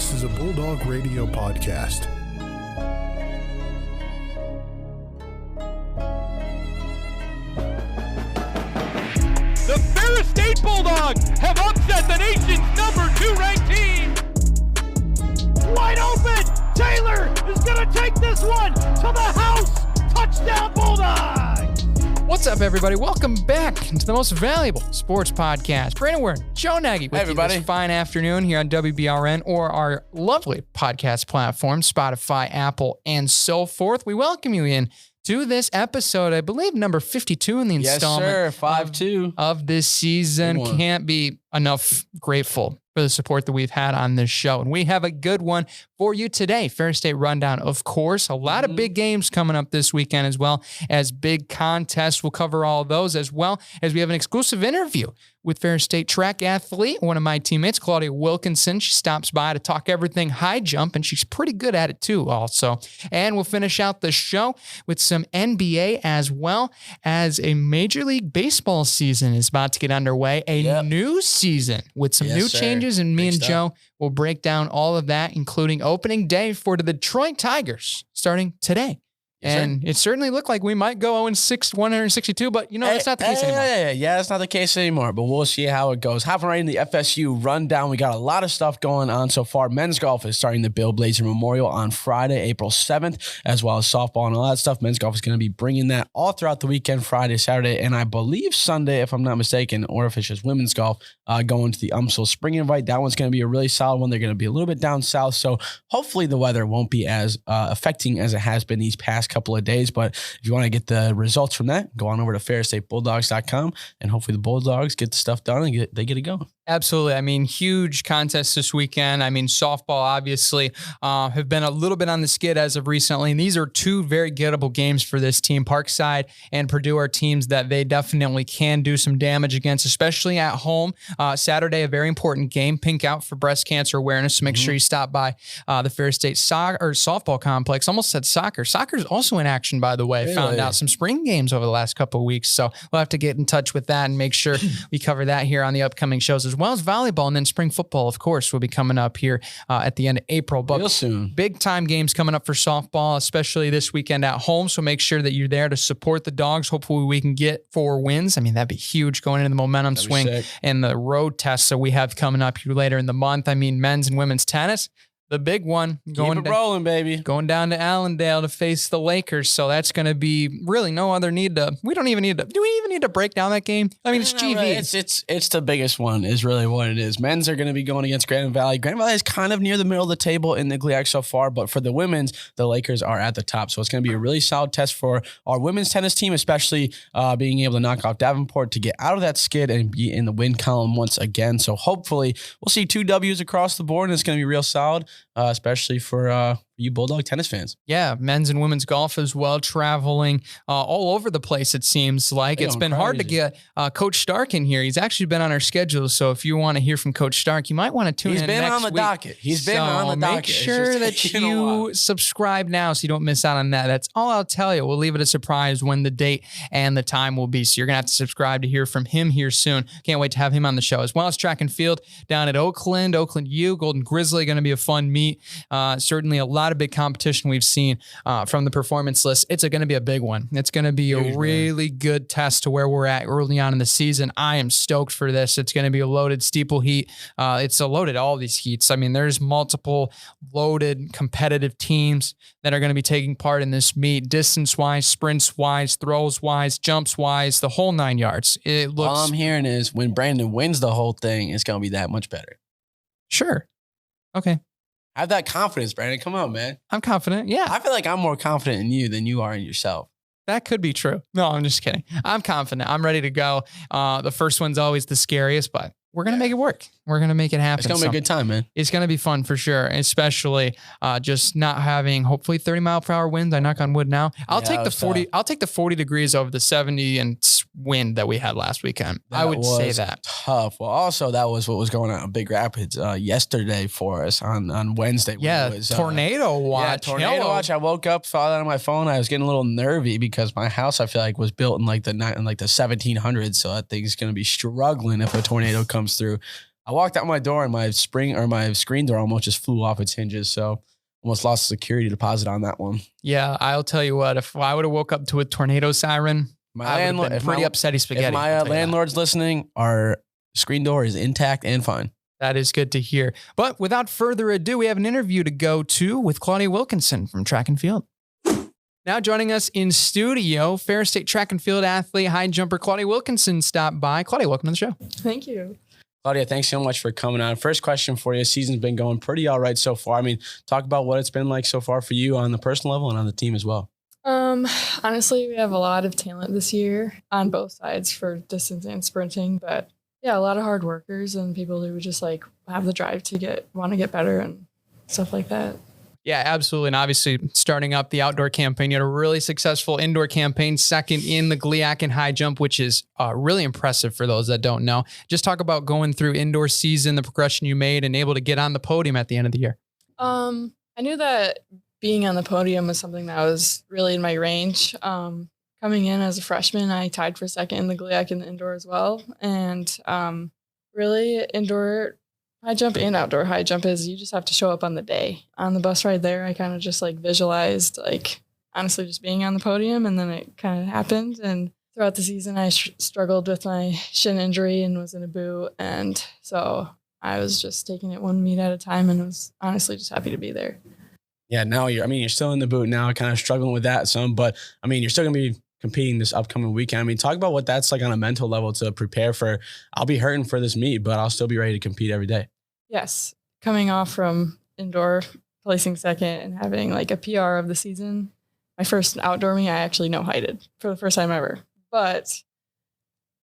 This is a Bulldog Radio podcast. The Ferris State Bulldogs have upset the nation's number 2 ranked team. Wide open. Taylor is going to take this one to the house. Touchdown Bulldogs. What's up, everybody? Welcome back to the most valuable sports podcast. Brandon Warren, Joe Nagy with you this fine afternoon here on WBRN or our lovely podcast platforms, Spotify, Apple, and so forth. We welcome you in to this episode, I believe number 52 in the installment. Yes, sir. 5-2 of this season. Can't be enough grateful for the support that we've had on this show. And we have a good one for you today. Ferris State Rundown, of course. A lot of big games coming up this weekend, as well as big contests. We'll cover all of those, as well as we have an exclusive interview with Ferris State track athlete, one of my teammates, Claudia Wilkinson. She stops by to talk everything high jump, and she's pretty good at it too also. And we'll finish out the show with some NBA, as well as a Major League Baseball season is about to get underway. A new season with some new changes, and me and Joe will break down all of that, including opening day for the Detroit Tigers starting today. And it certainly looked like we might go 0-6, 162, but that's not the case anymore. Yeah, that's not the case anymore, but we'll see how it goes. Hopping right in the FSU rundown, we got a lot of stuff going on so far. Men's golf is starting the Bill Blazer Memorial on Friday, April 7th, as well as softball and all that stuff. Men's golf is going to be bringing that all throughout the weekend, Friday, Saturday, and I believe Sunday, if I'm not mistaken, or if it's just women's golf, going to the UMSL Spring Invite. That one's going to be a really solid one. They're going to be a little bit down south, so hopefully the weather won't be as affecting as it has been these past couple of days. But if you want to get the results from that, go on over to ferrisstatebulldogs.com, and hopefully the Bulldogs get the stuff done and they get it going. Absolutely. I mean, huge contests this weekend. I mean, softball obviously have been a little bit on the skid as of recently, and these are two very gettable games for this team. Parkside and Purdue are teams that they definitely can do some damage against, especially at home. Saturday, a very important game, Pink Out for breast cancer awareness. So make sure you stop by the Ferris State softball complex. Almost said soccer. Soccer's also in action, by the way. Really? Found out some spring games over the last couple of weeks. So we'll have to get in touch with that and make sure we cover that here on the upcoming shows, as well as volleyball, and then spring football, of course, will be coming up here at the end of April. But real soon. Big time games coming up for softball, especially this weekend at home. So make sure that you're there to support the Dogs. Hopefully we can get 4 wins. I mean, that'd be huge going into the momentum swing and the road tests that we have coming up here later in the month. I mean, men's and women's tennis. The big one going rolling, baby. Going down to Allendale to face the Lakers. So that's going to be really no other need to. We don't even need to. Do we even need to break down that game? I mean, it's GV. Right. It's the biggest one is really what it is. Men's are going to be going against Grand Valley. Grand Valley is kind of near the middle of the table in the GLIAC so far, but for the women's, the Lakers are at the top. So it's going to be a really solid test for our women's tennis team, especially being able to knock out Davenport to get out of that skid and be in the win column once again. So hopefully we'll see 2 W's across the board, and it's going to be real solid. Especially for you Bulldog tennis fans. Yeah, men's and women's golf as well, traveling all over the place, it seems like. It's been hard to get Coach Stark in here. He's actually been on our schedule, so if you want to hear from Coach Stark, you might want to tune in next week. He's been on the docket. He's been on the docket. Make sure that you subscribe now so you don't miss out on that. That's all I'll tell you. We'll leave it a surprise when the date and the time will be, so you're going to have to subscribe to hear from him here soon. Can't wait to have him on the show, as well as track and field down at Oakland U, Golden Grizzly, going to be a fun meet. Certainly a lot of big competition we've seen from the performance list. It's going to be a big one. It's going to be a really good test to where we're at early on in the season. I am stoked for this. It's going to be a loaded steeple heat. It's a loaded all these heats. I mean, there's multiple loaded competitive teams that are going to be taking part in this meet, distance-wise, sprints-wise, throws-wise, jumps-wise, the whole 9 yards. It looks. All I'm hearing is when Brandon wins the whole thing, it's going to be that much better. Sure. Okay. Have that confidence, Brandon. Come on, man. I'm confident. Yeah. I feel like I'm more confident in you than you are in yourself. That could be true. No, I'm just kidding. I'm confident. I'm ready to go. The first one's always the scariest, but we're going to make it work. We're going to make it happen. It's going to be a good time, man. It's going to be fun for sure, especially just not having hopefully 30-mile-per-hour winds. I knock on wood now. I'll take the 40. Tough. I'll take the 40 degrees over the 70 and wind that we had last weekend. I would say that. Tough. Well, also that was what was going on in Big Rapids yesterday for us on Wednesday. Yeah, it was, tornado watch. Yeah, tornado watch. I woke up, saw that on my phone. I was getting a little nervy because my house, I feel like, was built in like the 1700s. So I think it's going to be struggling if a tornado comes through. I walked out my door and my screen door almost just flew off its hinges. So almost lost security deposit on that one. Yeah, I'll tell you what, if I would have woke up to a tornado siren, I would have been pretty upsetty spaghetti. If my landlord's listening, our screen door is intact and fine. That is good to hear. But without further ado, we have an interview to go to with Claudia Wilkinson from Track and Field. Now joining us in studio, Ferris State track and field athlete, high jumper Claudia Wilkinson stopped by. Claudia, welcome to the show. Thank you. Claudia, thanks so much for coming on. First question for you. Season's been going pretty all right so far. I mean, talk about what it's been like so far for you on the personal level and on the team as well. Honestly, we have a lot of talent this year on both sides for distance and sprinting, but yeah, a lot of hard workers and people who just like have the drive to want to get better and stuff like that. Yeah, absolutely. And obviously starting up the outdoor campaign, you had a really successful indoor campaign, second in the GLIAC in high jump, which is really impressive for those that don't know. Just talk about going through indoor season, the progression you made and able to get on the podium at the end of the year. I knew that being on the podium was something that was really in my range. Coming in as a freshman, I tied for second in the GLIAC in the indoor as well. And really indoor high jump and outdoor high jump is you just have to show up on the day. On the bus ride there, I kind of just like visualized like honestly just being on the podium, and then it kind of happened. And throughout the season, I struggled with my shin injury and was in a boot. And so I was just taking it one meet at a time and was honestly just happy to be there. Yeah, now you're still in the boot now, kind of struggling with that some, but I mean, you're still going to be competing this upcoming weekend. I mean, talk about what that's like on a mental level to prepare for. I'll be hurting for this meet, but I'll still be ready to compete every day. Yes. Coming off from indoor, placing second and having like a PR of the season, my first outdoor meet, I actually no-heighted for the first time ever, but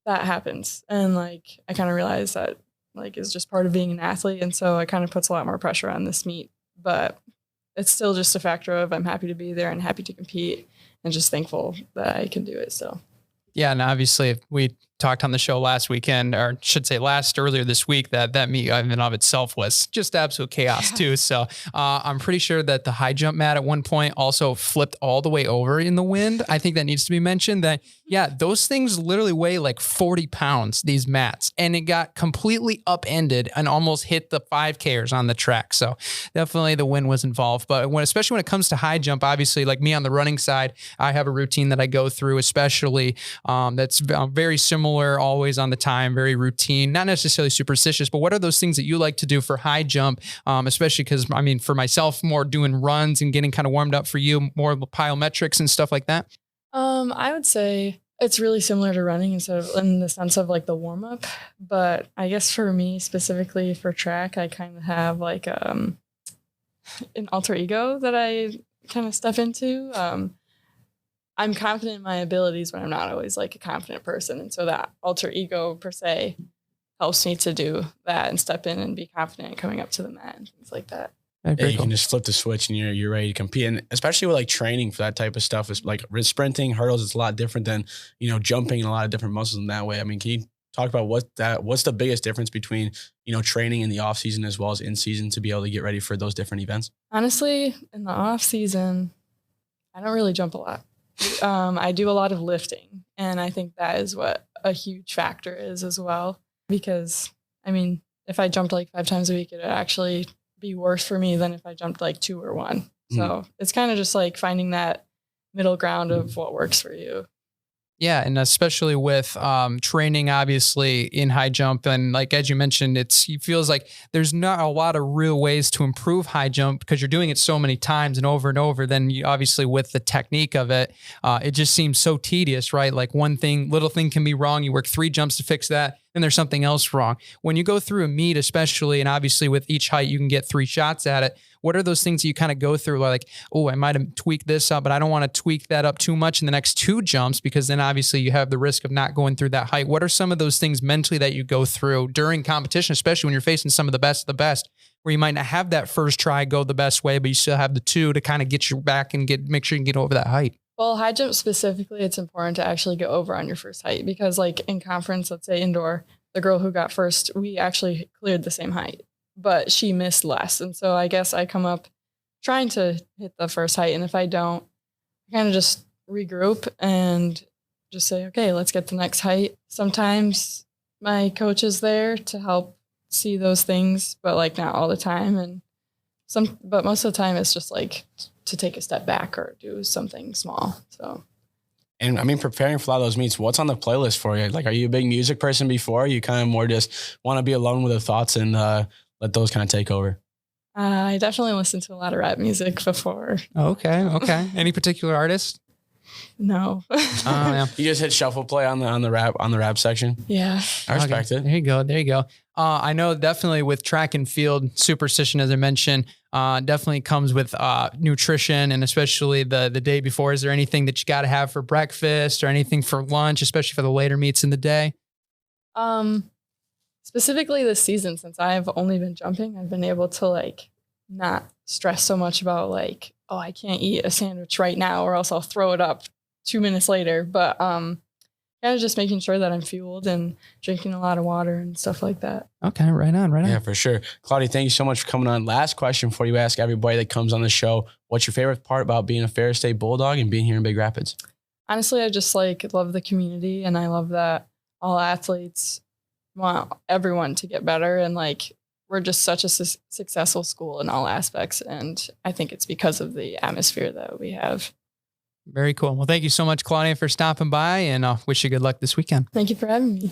that happens. And like, I kind of realized that like is just part of being an athlete. And so it kind of puts a lot more pressure on this meet, but it's still just a factor of I'm happy to be there and happy to compete and just thankful that I can do it still. Yeah, and obviously we talked on the show last weekend, or should say earlier this week, that meet in and of itself was just absolute chaos too. So I'm pretty sure that the high jump mat at one point also flipped all the way over in the wind. I think that needs to be mentioned that, yeah, those things literally weigh like 40 pounds, these mats, and it got completely upended and almost hit the 5Kers on the track. So definitely the wind was involved. But especially when it comes to high jump, obviously like me on the running side, I have a routine that I go through, especially that's very similar always on the time, very routine, not necessarily superstitious, but what are those things that you like to do for high jump? Especially because I mean, for myself, more doing runs and getting kind of warmed up. For you, more plyometrics and stuff like that. I would say it's really similar to running instead of in the sense of like the warm up, but I guess for me specifically for track, I kind of have like an alter ego that I kind of step into. I'm confident in my abilities, but I'm not always like a confident person. And so that alter ego per se helps me to do that and step in and be confident coming up to the mat and things like that. Yeah, you can just flip the switch and you're ready to compete. And especially with like training for that type of stuff, is like sprinting, hurdles, it's a lot different than, jumping and a lot of different muscles in that way. I mean, can you talk about what's the biggest difference between, training in the off season as well as in season to be able to get ready for those different events? Honestly, in the off season, I don't really jump a lot. I do a lot of lifting, and I think that is what a huge factor is as well, because I mean, if I jumped like 5 times a week, it would actually be worse for me than if I jumped like 2 or 1. So it's kind of just like finding that middle ground of what works for you. Yeah, and especially with training, obviously in high jump, and like as you mentioned, it feels like there's not a lot of real ways to improve high jump because you're doing it so many times and over. Then you obviously with the technique of it, it just seems so tedious, right? Like little thing can be wrong. You work 3 jumps to fix that, and there's something else wrong. When you go through a meet, especially, and obviously with each height, you can get 3 shots at it. What are those things that you kind of go through? Like, oh, I might have tweaked this up, but I don't want to tweak that up too much in the next 2 jumps because then obviously you have the risk of not going through that height. What are some of those things mentally that you go through during competition, especially when you're facing some of the best, where you might not have that first try go the best way, but you still have the 2 to kind of get you back and make sure you can get over that height? Well, high jump specifically, it's important to actually go over on your first height because like in conference, let's say indoor, the girl who got first, we actually cleared the same height, but she missed less. And so I guess I come up trying to hit the first height. And if I don't, I kind of just regroup and just say, okay, let's get the next height. Sometimes my coach is there to help see those things, but like not all the time. And but most of the time it's just like to take a step back or do something small. So. And I mean, preparing for a lot of those meets, what's on the playlist for you? Like, are you a big music person before? Or you kind of more just want to be alone with the thoughts and let those kind of take over? I definitely listen to a lot of rap music before. Okay. Any particular artist? No. Yeah. You just hit shuffle play on the rap section. Yeah. I respect it. There you go. I know definitely with track and field, superstition, as I mentioned, definitely comes with nutrition, and especially the day before. Is there anything that you got to have for breakfast or anything for lunch, especially for the later meets in the day? Specifically this season, since I've only been jumping, I've been able to like not stress so much about like, oh, I can't eat a sandwich right now or else I'll throw it up 2 minutes later. But kind of just making sure that I'm fueled and drinking a lot of water and stuff like that. Okay, right on. Yeah, for sure. Claudia, thank you so much for coming on. Last question before you ask everybody that comes on the show, what's your favorite part about being a Ferris State Bulldog and being here in Big Rapids? Honestly, I just like love the community, and I love that all athletes want everyone to get better, and like we're just such a successful school in all aspects, and I think it's because of the atmosphere that we have. Very cool. Well, thank you so much, Claudia, for stopping by, and wish you good luck this weekend. Thank you for having me.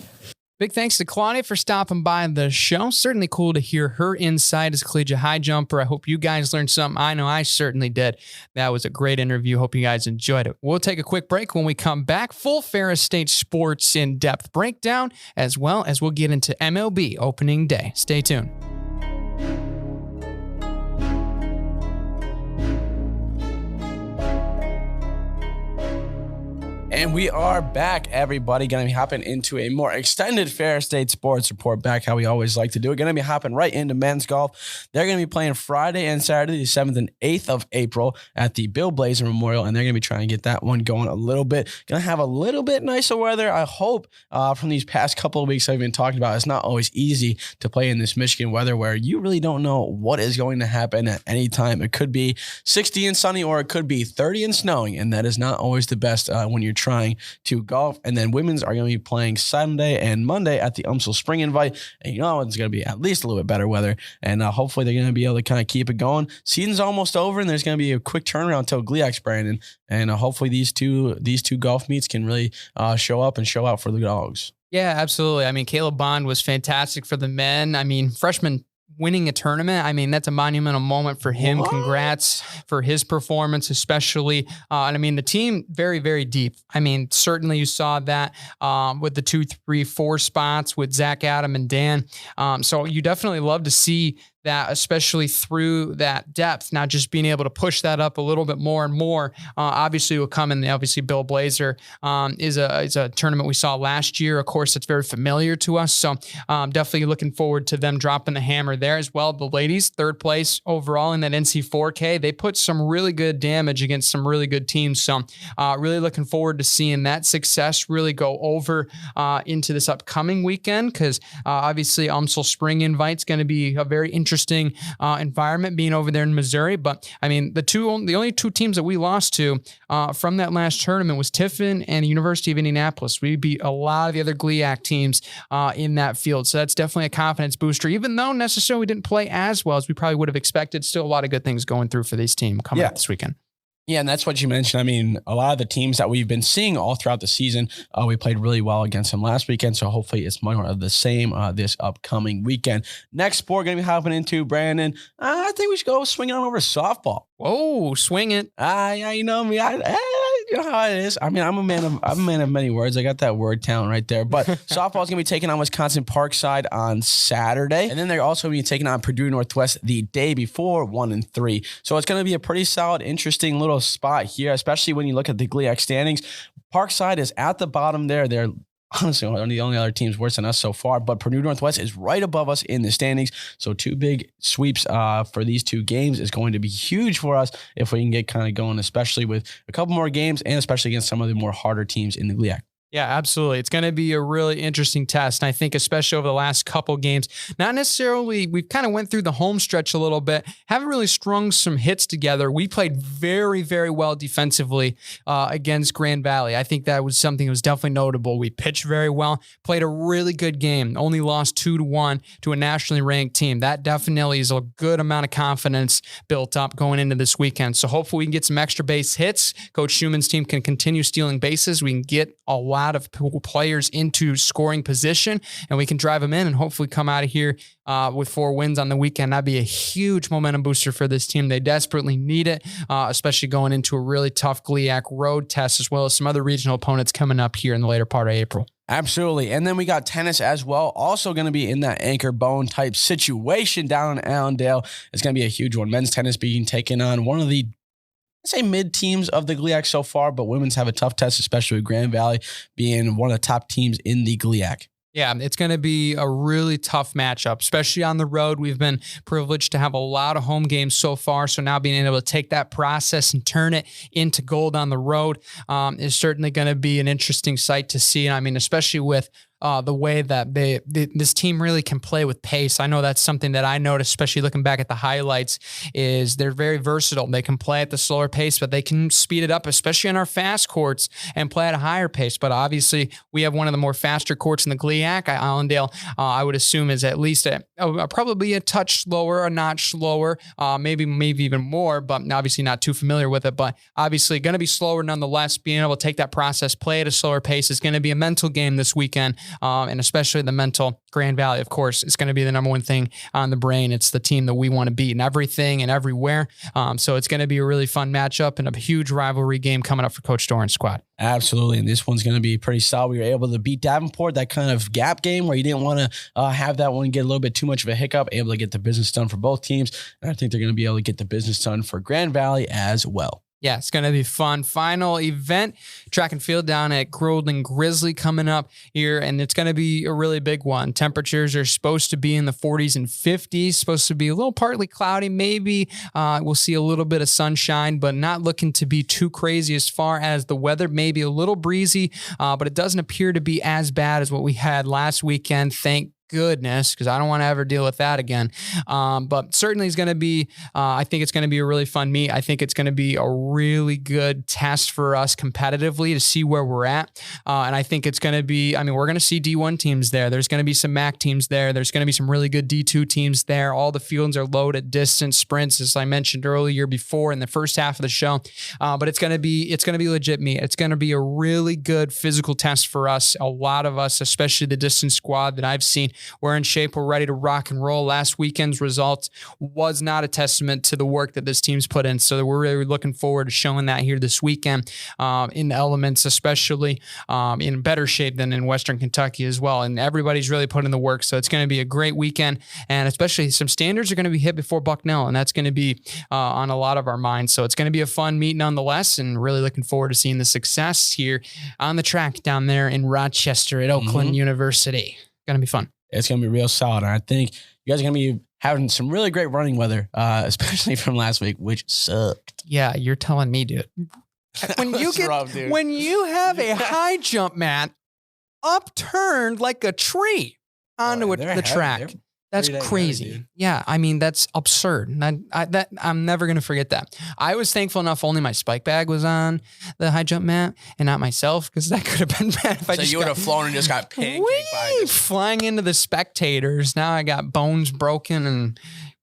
Big thanks to Claudia for stopping by the show. Certainly cool to hear her insight as a collegiate high jumper. I hope you guys learned something. I know I certainly did. That was a great interview. Hope you guys enjoyed it. We'll take a quick break. When we come back, full Ferris State sports in-depth breakdown, as well as we'll get into MLB opening day. Stay tuned. And we are back, everybody. Going to be hopping into a more extended Ferris State sports report back how we always like to do it. Going to be hopping right into men's golf. They're going to be playing Friday and Saturday, the 7th and 8th of April at the Bill Blazer Memorial, and they're going to be trying to get that one going a little bit. Going to have a little bit nicer weather, I hope, from these past couple of weeks I've been talking about. It's not always easy to play in this Michigan weather where you really don't know what is going to happen at any time. It could be 60 and sunny, or it could be 30 and snowing, and that is not always the best when you're trying to golf. And then women's are going to be playing Sunday and Monday at the UMSL Spring Invite, and you know it's going to be at least a little bit better weather, and hopefully they're going to be able to kind of keep it going. Season's almost over, and there's going to be a quick turnaround until GLIAC's, Brandon, and hopefully these two golf meets can really show up and show out for the Dogs. Yeah, absolutely. I mean, Caleb Bond was fantastic for the men. I mean, freshman winning a tournament, I mean, that's a monumental moment for him. What? Congrats for his performance, especially. And I mean, the team, very, very deep. I mean, certainly you saw that with the 2, 3, 4 spots with Zach, Adam, and Dan. So you definitely love to see that, especially through that depth, not just being able to push that up a little bit more and more. Obviously will come in. Obviously Bill Blazer is a tournament we saw last year. Of course, it's very familiar to us. So definitely looking forward to them dropping the hammer there as well. The ladies, 3rd place overall in that NC4K. They put some really good damage against some really good teams. So really looking forward to seeing that success really go over into this upcoming weekend, because obviously UMSL Spring Invite's going to be a very interesting environment being over there in Missouri. But I mean, the only 2 teams that we lost to from that last tournament was Tiffin and the University of Indianapolis. We beat a lot of the other GLIAC teams in that field. So that's definitely a confidence booster, even though necessarily we didn't play as well as we probably would have expected. Still a lot of good things going through for this team coming up this weekend. Yeah, and that's what you mentioned. I mean, a lot of the teams that we've been seeing all throughout the season, we played really well against them last weekend, so hopefully it's more of the same this upcoming weekend. Next sport going to be hopping into, Brandon, I think we should go swinging on over to softball. Oh, swing it. Yeah, you know me. You know how it is. I mean, I'm a man of many words. I got that word talent right there. But softball is going to be taking on Wisconsin Parkside on Saturday. And then they're also going to be taking on Purdue Northwest the day before, 1 and 3. So it's going to be a pretty solid, interesting little spot here, especially when you look at the GLIAC standings. Parkside is at the bottom there. They're honestly one of the only other teams worse than us so far, but Purdue Northwest is right above us in the standings. So 2 big sweeps for these 2 games is going to be huge for us if we can get kind of going, especially with a couple more games and especially against some of the more harder teams in the GLIAC. Yeah, absolutely. It's going to be a really interesting test. And I think especially over the last couple games, not necessarily, we've kind of went through the home stretch a little bit, haven't really strung some hits together. We played very, very well defensively against Grand Valley. I think that was something that was definitely notable. We pitched very well, played a really good game, only lost 2-1 to a nationally ranked team. That definitely is a good amount of confidence built up going into this weekend. So hopefully we can get some extra base hits. Coach Schumann's team can continue stealing bases. We can get a lot of players into scoring position, and we can drive them in and hopefully come out of here with 4 wins on the weekend. That'd be a huge momentum booster for this team. They desperately need it, especially going into a really tough GLIAC road test, as well as some other regional opponents coming up here in the later part of April. Absolutely. And then we got tennis as well. Also going to be in that anchor bone type situation down in Allendale. It's going to be a huge one. Men's tennis being taken on one of the mid teams of the GLIAC so far, but women's have a tough test, especially with Grand Valley being one of the top teams in the GLIAC. Yeah, it's going to be a really tough matchup, especially on the road. We've been privileged to have a lot of home games so far, so now being able to take that process and turn it into gold on the road is certainly going to be an interesting sight to see. And I mean, especially with the way that this team really can play with pace. I know that's something that I noticed, especially looking back at the highlights, is they're very versatile. They can play at the slower pace, but they can speed it up, especially on our fast courts, and play at a higher pace. But obviously, we have one of the more faster courts in the GLIAC. Allendale, I would assume, is at least probably a touch slower, a notch slower, maybe even more, but obviously not too familiar with it. But obviously, going to be slower nonetheless. Being able to take that process, play at a slower pace is going to be a mental game this weekend. And especially the mental. Grand Valley, of course, is going to be the number one thing on the brain. It's the team that we want to beat in everything and everywhere. So it's going to be a really fun matchup and a huge rivalry game coming up for Coach Doran's squad. Absolutely. And this one's going to be pretty solid. We were able to beat Davenport, that kind of gap game where you didn't want to have that one get a little bit too much of a hiccup, able to get the business done for both teams. And I think they're going to be able to get the business done for Grand Valley as well. Yeah, it's going to be fun. Final event, track and field down at Groveland Grizzly coming up here, and it's going to be a really big one. Temperatures are supposed to be in the 40s and 50s, supposed to be a little partly cloudy. Maybe we'll see a little bit of sunshine, but not looking to be too crazy as far as the weather. Maybe a little breezy, but it doesn't appear to be as bad as what we had last weekend. Thank goodness, because I don't want to ever deal with that again. But certainly it's going to be, I think it's going to be a really fun meet. I think it's going to be a really good test for us competitively to see where we're at. And I think it's going to be, I mean, we're going to see D1 teams there. There's going to be some MAC teams there. There's going to be some really good D2 teams there. All the fields are loaded, distance, sprints, as I mentioned earlier before in the first half of the show. But it's going to be legit meet. It's going to be a really good physical test for us. A lot of us, especially the distance squad that I've seen, we're in shape. We're ready to rock and roll. Last weekend's results was not a testament to the work that this team's put in. So we're really looking forward to showing that here this weekend in the elements, especially in better shape than in Western Kentucky as well. And everybody's really put in the work. So it's going to be a great weekend. And especially some standards are going to be hit before Bucknell. And that's going to be on a lot of our minds. So it's going to be a fun meet nonetheless. And really looking forward to seeing the success here on the track down there in Rochester at Oakland University. Going to be fun. It's going to be real solid. And I think you guys are going to be having some really great running weather, especially from last week, which sucked. Yeah, you're telling me, dude. When you when you have a high jump mat upturned like a tree onto the track, that's crazy. Heavy, yeah, I mean, that's absurd. I'm never going to forget that. I was thankful enough only my spike bag was on the high jump mat and not myself, because that could have been bad if I just you would have flown and just got pancaked by flying into the spectators. Now I got bones broken and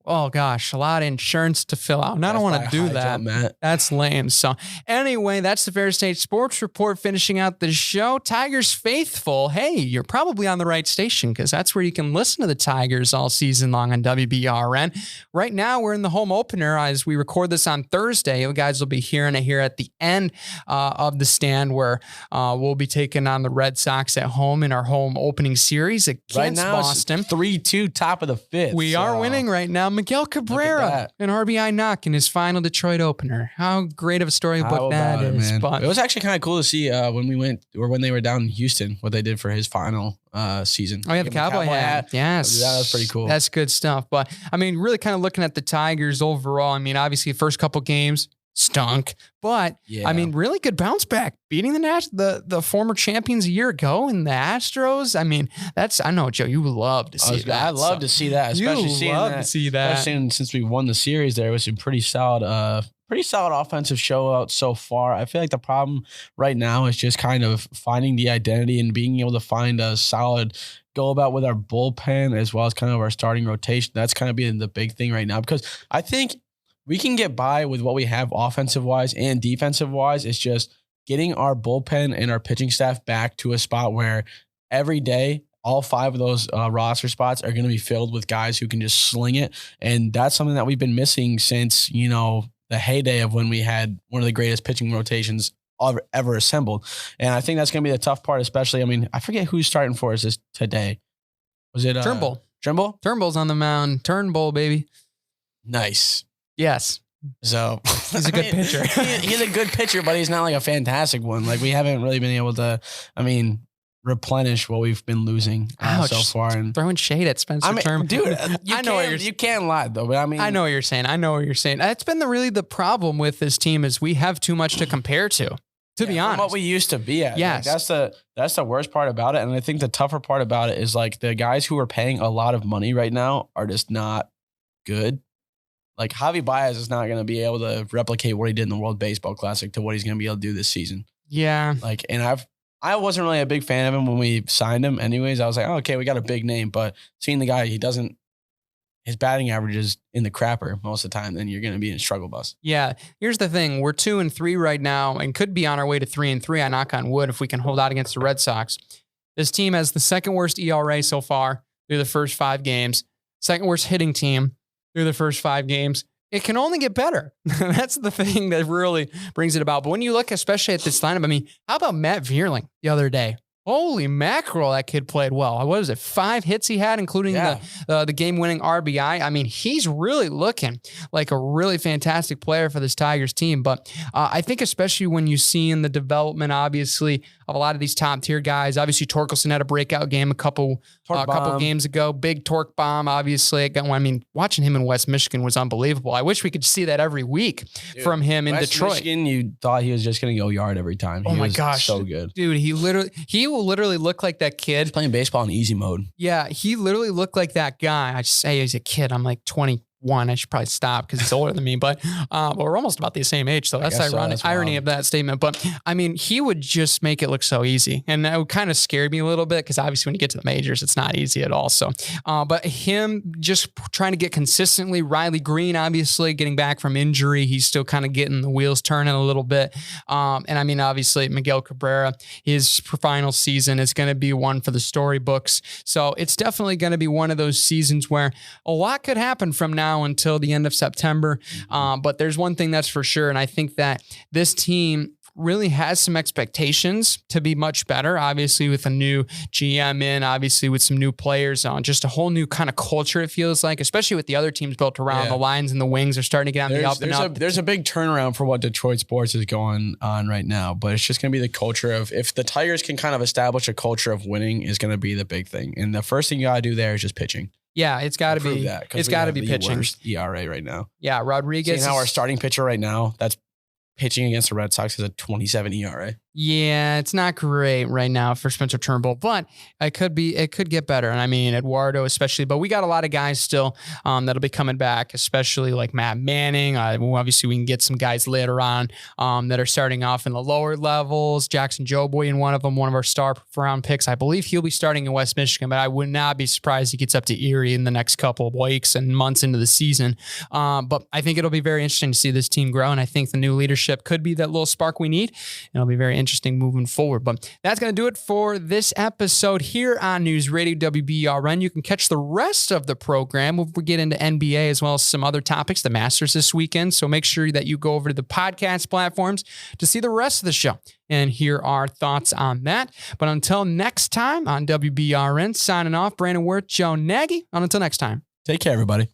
oh gosh, a lot of insurance to fill out. And I don't want to do that. That's lame. So anyway, that's the Fair State Sports Report finishing out the show. Tigers faithful. Hey, you're probably on the right station, because that's where you can listen to the Tigers all season long on WBRN. Right now, we're in the home opener as we record this on Thursday. You guys will be hearing it here at the end of the stand, where we'll be taking on the Red Sox at home in our home opening series against right now, Boston. 3-2, top of the fifth. We are winning right now. Miguel Cabrera, an RBI knock in his final Detroit opener. How great of a storybook that is. But it was actually kind of cool to see when they were down in Houston, what they did for his final season. Oh, yeah, the cowboy hat. Yes. That was pretty cool. That's good stuff. But, I mean, really kind of looking at the Tigers overall, I mean, obviously, the first couple games, stunk. But I mean, really good bounce back, beating the former champions a year ago in the Astros. I mean, I know, Joe, you love to see that. I love to see that, especially since we won the series. There was some pretty solid offensive show out so far. I feel like the problem right now is just kind of finding the identity and being able to find a solid go about with our bullpen as well as kind of our starting rotation. That's kind of being the big thing right now, because I think we can get by with what we have offensive wise and defensive wise. It's just getting our bullpen and our pitching staff back to a spot where every day, all 5 of those roster spots are going to be filled with guys who can just sling it. And that's something that we've been missing since, the heyday of when we had one of the greatest pitching rotations ever assembled. And I think that's going to be the tough part, especially, I forget who's starting for us today. Was it Turnbull? Turnbull's on the mound. Turnbull, baby. Nice. Yes. So he's a good pitcher. He's a good pitcher, but he's not like a fantastic one. Like, we haven't really been able to, replenish what we've been losing so far. And throwing shade at Spencer Turnbull. Dude, you can't lie though, but I know what you're saying. That's been the problem with this team is we have too much to compare to be honest. What we used to be at. Yes. Like, that's the worst part about it. And I think the tougher part about it is like the guys who are paying a lot of money right now are just not good. Like, Javi Baez is not going to be able to replicate what he did in the World Baseball Classic to what he's going to be able to do this season. Yeah. Like, and I wasn't really a big fan of him when we signed him anyways. I was like, oh, okay, we got a big name, but seeing the guy, his batting average is in the crapper most of the time, then you're going to be in a struggle bus. Yeah. Here's the thing. We're 2-3 right now and could be on our way to 3-3. I knock on wood if we can hold out against the Red Sox. This team has the second worst ERA so far through the first 5 games, second worst hitting team through the first 5 games. It can only get better. That's the thing that really brings it about. But when you look especially at this lineup, how about Matt Vierling the other day? Holy mackerel, that kid played well. What was it, 5 hits he had, including the game-winning RBI? He's really looking like a really fantastic player for this Tigers team. But I think especially when you see in the development, obviously, of a lot of these top-tier guys. Obviously, Torkelson had a breakout game a couple games ago. Big torque bomb, obviously. Watching him in West Michigan was unbelievable. I wish we could see that every week from him in Detroit. Michigan, you thought he was just going to go yard every time. Oh, my gosh. So good. Dude, he will literally look like that kid. He's playing baseball in easy mode. Yeah, he literally looked like that guy. I just say he's a kid. I'm like 21. I should probably stop because he's older than me, but we're almost about the same age. So that's ironic, irony of that statement. But he would just make it look so easy. And that would kind of scare me a little bit because obviously when you get to the majors, it's not easy at all. So, but him just trying to get consistently, Riley Green, obviously getting back from injury. He's still kind of getting the wheels turning a little bit. And obviously Miguel Cabrera, his final season is going to be one for the storybooks. So it's definitely going to be one of those seasons where a lot could happen from now until the end of September. But there's one thing that's for sure. And I think that this team really has some expectations to be much better, obviously with a new GM in, obviously with some new players on, just a whole new kind of culture, it feels like, especially with the other teams built around. The Lions and the Wings are starting to get on the up and up. There's a big turnaround for what Detroit sports is going on right now, but it's just going to be the culture of, if the Tigers can kind of establish a culture of winning, is going to be the big thing. And the first thing you got to do there is just pitching. Yeah, it's got to be. It's got to be pitching. Worst ERA right now. Yeah, Rodriguez. Seeing how our starting pitcher right now, that's pitching against the Red Sox, is a 27 ERA. Yeah, it's not great right now for Spencer Turnbull, but it could get better. And Eduardo especially, but we got a lot of guys still that'll be coming back, especially like Matt Manning. Obviously we can get some guys later on that are starting off in the lower levels. Jackson Joboy in one of them, one of our star round picks. I believe he'll be starting in West Michigan, but I would not be surprised he gets up to Erie in the next couple of weeks and months into the season. But I think it'll be very interesting to see this team grow. And I think the new leadership could be that little spark we need. And it'll be very interesting moving forward. But that's going to do it for this episode here on News Radio WBRN. You can catch the rest of the program when we get into NBA as well as some other topics, the Masters this weekend. So make sure that you go over to the podcast platforms to see the rest of the show and hear our thoughts on that. But until next time on WBRN, signing off, Brandon Wirth, Joe Nagy. Until next time. Take care, everybody.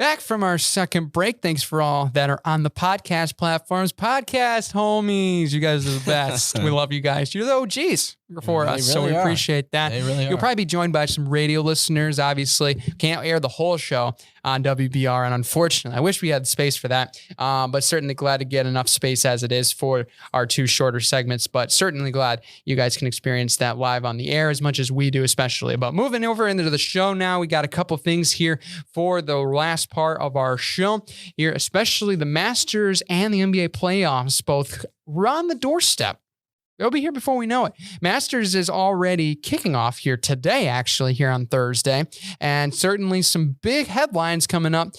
Back from our second break. Thanks for all that are on the podcast platforms. Podcast homies. You guys are the best. We love you guys. You're the OGs for us. Really so we are. appreciate that. They really You'll are. probably be joined by some radio listeners. Obviously, can't air the whole show on WBR. And unfortunately, I wish we had space for that. But certainly glad to get enough space as it is for our 2 shorter segments. But certainly glad you guys can experience that live on the air as much as we do, especially. But moving over into the show now, we got a couple things here for the last part of our show here, especially the Masters and the NBA playoffs, both on the doorstep. They'll be here before we know it. Masters is already kicking off here today, actually, here on Thursday. And certainly some big headlines coming up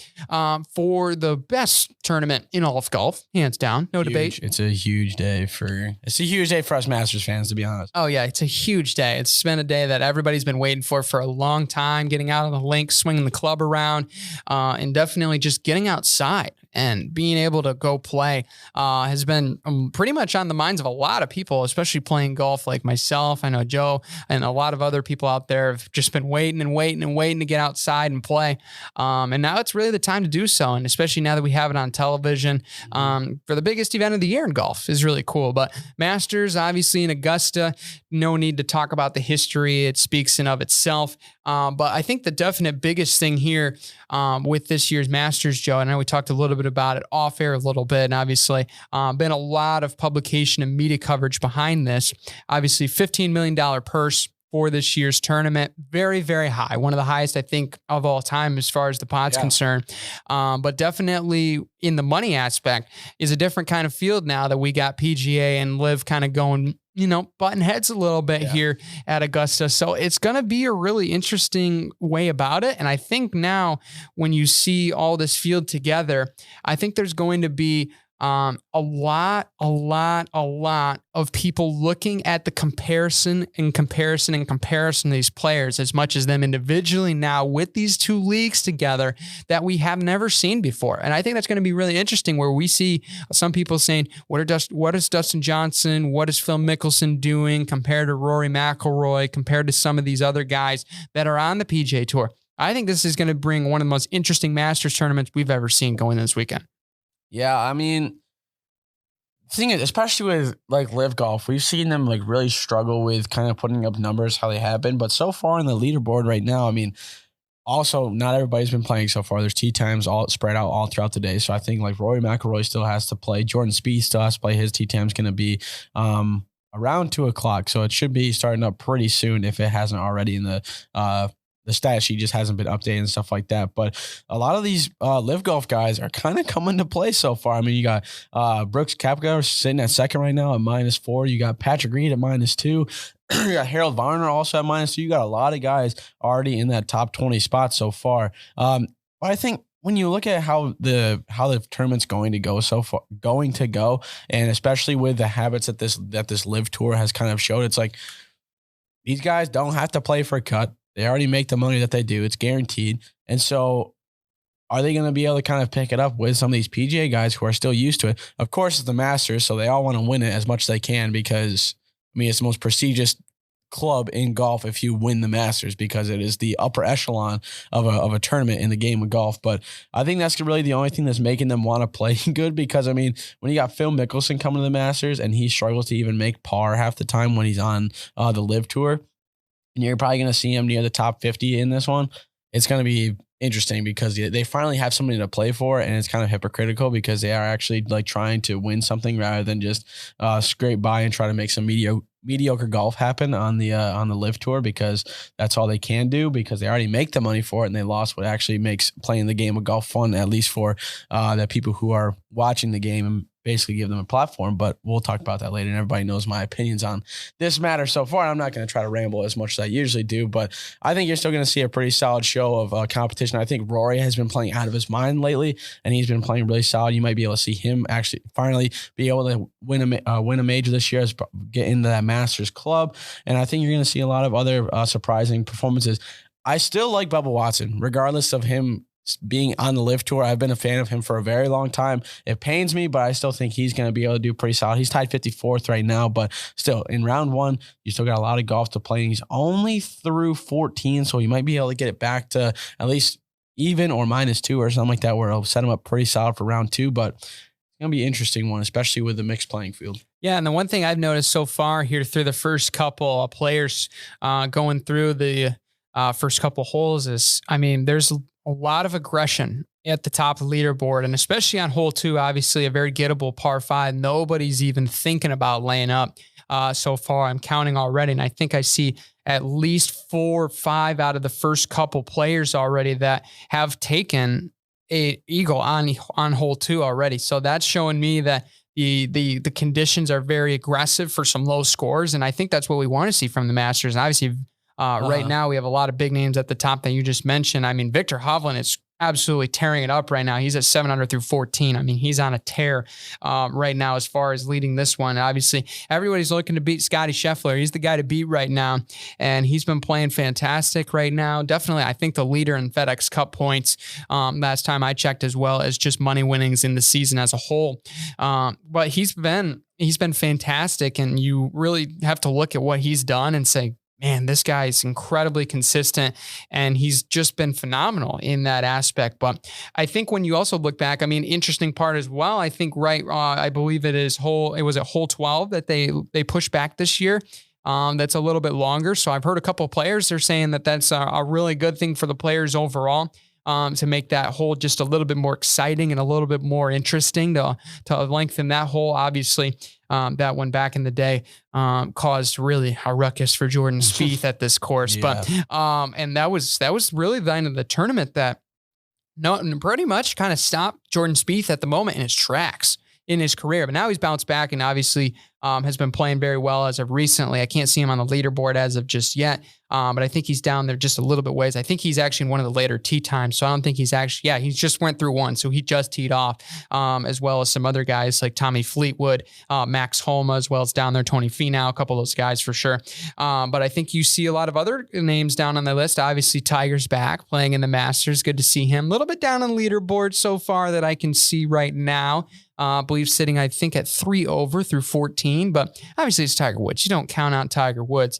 for the best tournament in all of golf, hands down. No debate. It's a huge day for us Masters fans, to be honest. Oh, yeah. It's a huge day. It's been a day that everybody's been waiting for a long time, getting out on the links, swinging the club around, and definitely just getting outside and being able to go play has been pretty much on the minds of a lot of people, especially playing golf like myself. I know Joe and a lot of other people out there have just been waiting to get outside and play. And now it's really the time to do so. And especially now that we have it on television for the biggest event of the year in golf is really cool. But Masters, obviously in Augusta, no need to talk about the history. It speaks in of itself. But I think the definite biggest thing here with this year's Masters, Joe, I know we talked a little bit about it off air a little bit, and obviously been a lot of publication and media coverage behind this. Obviously, $15 million purse for this year's tournament. Very, very high. One of the highest, I think, of all time as far as the pod's concerned. But definitely in the money aspect is a different kind of field now that we got PGA and LIV kind of going, button heads a little bit here at Augusta. So it's going to be a really interesting way about it. And I think now when you see all this field together, I think there's going to be a lot of people looking at the comparison of these players as much as them individually now with these 2 leagues together that we have never seen before. And I think that's going to be really interesting where we see some people saying, what is Dustin Johnson? What is Phil Mickelson doing compared to Rory McIlroy, compared to some of these other guys that are on the PGA Tour? I think this is going to bring one of the most interesting Masters tournaments we've ever seen going this weekend. Yeah, I mean, the thing is, especially with like LIV Golf, we've seen them like really struggle with kind of putting up numbers how they have been. But so far in the leaderboard right now, I mean, also not everybody's been playing so far. There's tee times all spread out all throughout the day. So I think like Rory McIlroy still has to play. Jordan Spieth still has to play. His tee time's going to be around 2:00. So it should be starting up pretty soon if it hasn't already in the stat sheet just hasn't been updated and stuff like that. But a lot of these LIV Golf guys are kind of coming to play so far. I mean, you got Brooks Koepka sitting at second right now at -4. You got Patrick Reed at -2. You got Harold Varner also at -2. You got a lot of guys already in that top 20 spot so far. But I think when you look at how the tournament's going to go and especially with the habits that this LIV Tour has kind of showed, it's like these guys don't have to play for a cut. They already make the money that they do. It's guaranteed. And so are they going to be able to kind of pick it up with some of these PGA guys who are still used to it? Of course, it's the Masters, so they all want to win it as much as they can because, I mean, it's the most prestigious club in golf if you win the Masters because it is the upper echelon of a tournament in the game of golf. But I think that's really the only thing that's making them want to play good because, I mean, when you got Phil Mickelson coming to the Masters and he struggles to even make par half the time when he's on the LIV Tour, and you're probably going to see him near the top 50 in this one, it's going to be interesting because they finally have something to play for, and it's kind of hypocritical because they are actually like trying to win something rather than just scrape by and try to make some mediocre golf happen on the LIV Tour because that's all they can do because they already make the money for it and they lost what actually makes playing the game of golf fun, at least for the people who are watching the game and basically give them a platform. But we'll talk about that later, and everybody knows my opinions on this matter so far. I'm not going to try to ramble as much as I usually do, but I think you're still going to see a pretty solid show of competition. I think Rory has been playing out of his mind lately, and he's been playing really solid. You might be able to see him actually finally be able to win a major this year, get into that Masters club, and I think you're going to see a lot of other surprising performances. I still like Bubba Watson, regardless of him being on the LIV Tour. I've been a fan of him for a very long time. It pains me, but I still think he's going to be able to do pretty solid. He's tied 54th right now, but still in round one, you still got a lot of golf to play. And he's only through 14, so he might be able to get it back to at least even or -2 or something like that, where it'll set them up pretty solid for round 2. But it's going to be an interesting one, especially with the mixed playing field. Yeah, and the one thing I've noticed so far here through the first couple of players going through the first couple holes is, I mean, there's a lot of aggression at the top of the leaderboard, and especially on hole 2, obviously a very gettable par 5. Nobody's even thinking about laying up so far. I'm counting already, and I think I see at least 4 or 5 out of the first couple players already that have taken a eagle on hole 2 already. So that's showing me that the conditions are very aggressive for some low scores, and I think that's what we want to see from the Masters. And obviously, right now we have a lot of big names at the top that you just mentioned. I mean, Victor Hovland is absolutely tearing it up right now. He's at 7 under through 14. I mean, he's on a tear right now as far as leading this one. Obviously, everybody's looking to beat Scotty Scheffler. He's the guy to beat right now, and he's been playing fantastic right now. Definitely, I think the leader in FedEx Cup points last time I checked, as well as just money winnings in the season as a whole. But he's been fantastic, and you really have to look at what he's done and say, man, this guy is incredibly consistent, and he's just been phenomenal in that aspect. But I think when you also look back, I mean, interesting part as well, I think, I believe it was at hole 12 that they pushed back this year. That's a little bit longer. So I've heard a couple of players, they're saying that that's a really good thing for the players overall. To make that hole just a little bit more exciting and a little bit more interesting to lengthen that hole. Obviously, that one back in the day caused really a ruckus for Jordan Spieth at this course. Yeah. But and that was really the end of the tournament that pretty much kind of stopped Jordan Spieth at the moment in his tracks in his career. But now he's bounced back and obviously has been playing very well as of recently. I can't see him on the leaderboard as of just yet, but I think he's down there just a little bit ways. I think he's actually in one of the later tee times, so I don't think he's actually, he just went through one, so he just teed off, as well as some other guys like Tommy Fleetwood, Max Homa, as well as down there, Tony Finau, a couple of those guys for sure. But I think you see a lot of other names down on the list. Obviously, Tiger's back playing in the Masters. Good to see him. A little bit down on the leaderboard so far that I can see right now. I believe sitting, I think, at 3 over through 14, but obviously it's Tiger Woods. You don't count out Tiger Woods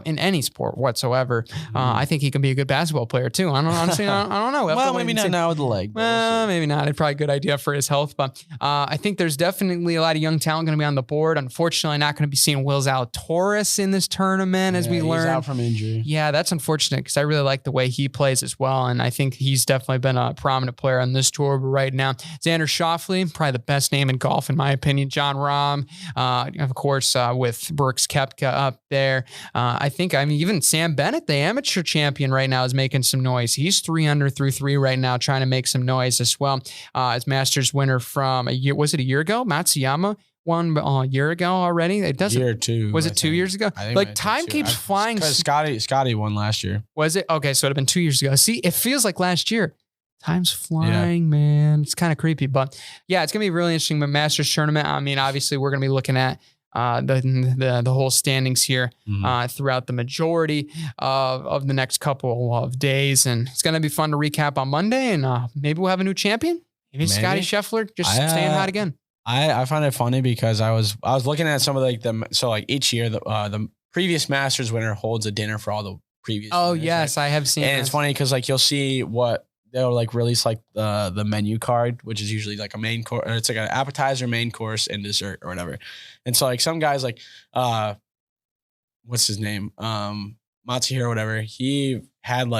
in any sport whatsoever. I think he can be a good basketball player too. I don't know. Well, maybe not now with the leg. Well, maybe not. It's probably a good idea for his health, but I think there's definitely a lot of young talent going to be on the board. Unfortunately, not going to be seeing Will Zalatoris in this tournament, as we learned. He's out from injury. Yeah, that's unfortunate because I really like the way he plays as well, and I think he's definitely been a prominent player on this tour. But right now, Xander Schauffele, probably the best name in golf in my opinion. John Rahm, of course, with Brooks Koepka up there. Even Sam Bennett, the amateur champion right now, is making some noise. He's 3 under through 3 right now, trying to make some noise as well. As Masters winner from a year ago? Matsuyama won a year ago already. It doesn't. Year 2. Was it 2 years ago? Like time keeps flying. Because Scotty won last year. Was it? Okay, so it'd have been 2 years ago. See, it feels like last year. Time's flying, man. It's kind of creepy, but yeah, it's gonna be really interesting. The Masters tournament. I mean, obviously, we're gonna be looking at the whole standings here throughout the majority of the next couple of days, and it's going to be fun to recap on Monday, and maybe we'll have a new champion. Maybe Scotty Scheffler just staying hot again. I find it funny because I was looking at some of each year the previous Masters winner holds a dinner for all the previous. Oh winners, yes, right? I have seen. And it's funny because you'll see what they'll release the menu card, which is usually like a main course. It's like an appetizer, main course, and dessert or whatever. And so some guys what's his name? Matsuhiro or whatever. He had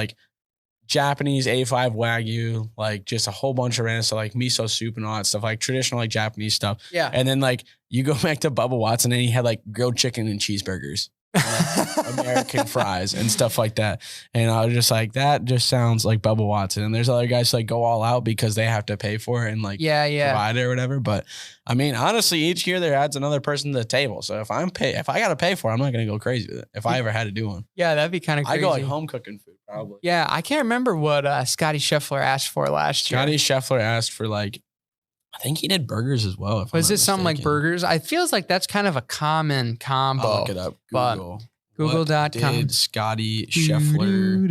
Japanese A5 Wagyu, just a whole bunch of random stuff, miso soup and all that stuff, traditional Japanese stuff. Yeah. And then you go back to Bubba Watson and he had grilled chicken and cheeseburgers. American fries and stuff like that, and I was just that just sounds like Bubba Watson. And there's other guys go all out because they have to pay for it and provide it or whatever. But I mean, honestly, each year there adds another person to the table. So if I gotta pay for it, I'm not gonna go crazy with it. If I ever had to do one, that'd be kind of crazy. I go home cooking food probably. Yeah, I can't remember what Scotty Scheffler asked for last year. Scotty Scheffler asked for I think he did burgers as well. Was it something like burgers? I feels like that's kind of a common combo. I'll look it up. Google. Google.com. Did Scotty Scheffler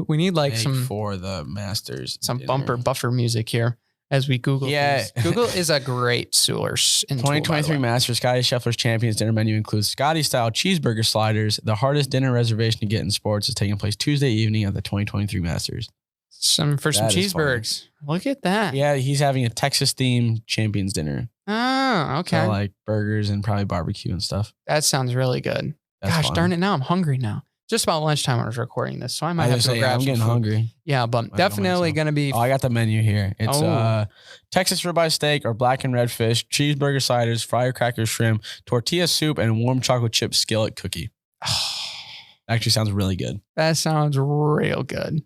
we need some for the Masters? Some bumper buffer music here as we Google. Yeah. Google is a great source. 2023 Masters. Scotty Scheffler's Champions dinner menu includes Scotty-style cheeseburger sliders. The hardest dinner reservation to get in sports is taking place Tuesday evening of the 2023 Masters. some cheeseburgers. Look at that. Yeah, he's having a Texas-themed champions dinner. Oh, okay. So like burgers and probably barbecue and stuff. That sounds really good. Gosh, darn it. Now I'm hungry now. Just about lunchtime when I was recording this. So I might have to go grab some I'm getting food. hungry. Yeah, but definitely going to be. Oh, I got the menu here. It's Texas ribeye steak or black and red fish, cheeseburger sliders, firecracker shrimp, tortilla soup, and warm chocolate chip skillet cookie. Actually sounds really good. That sounds real good.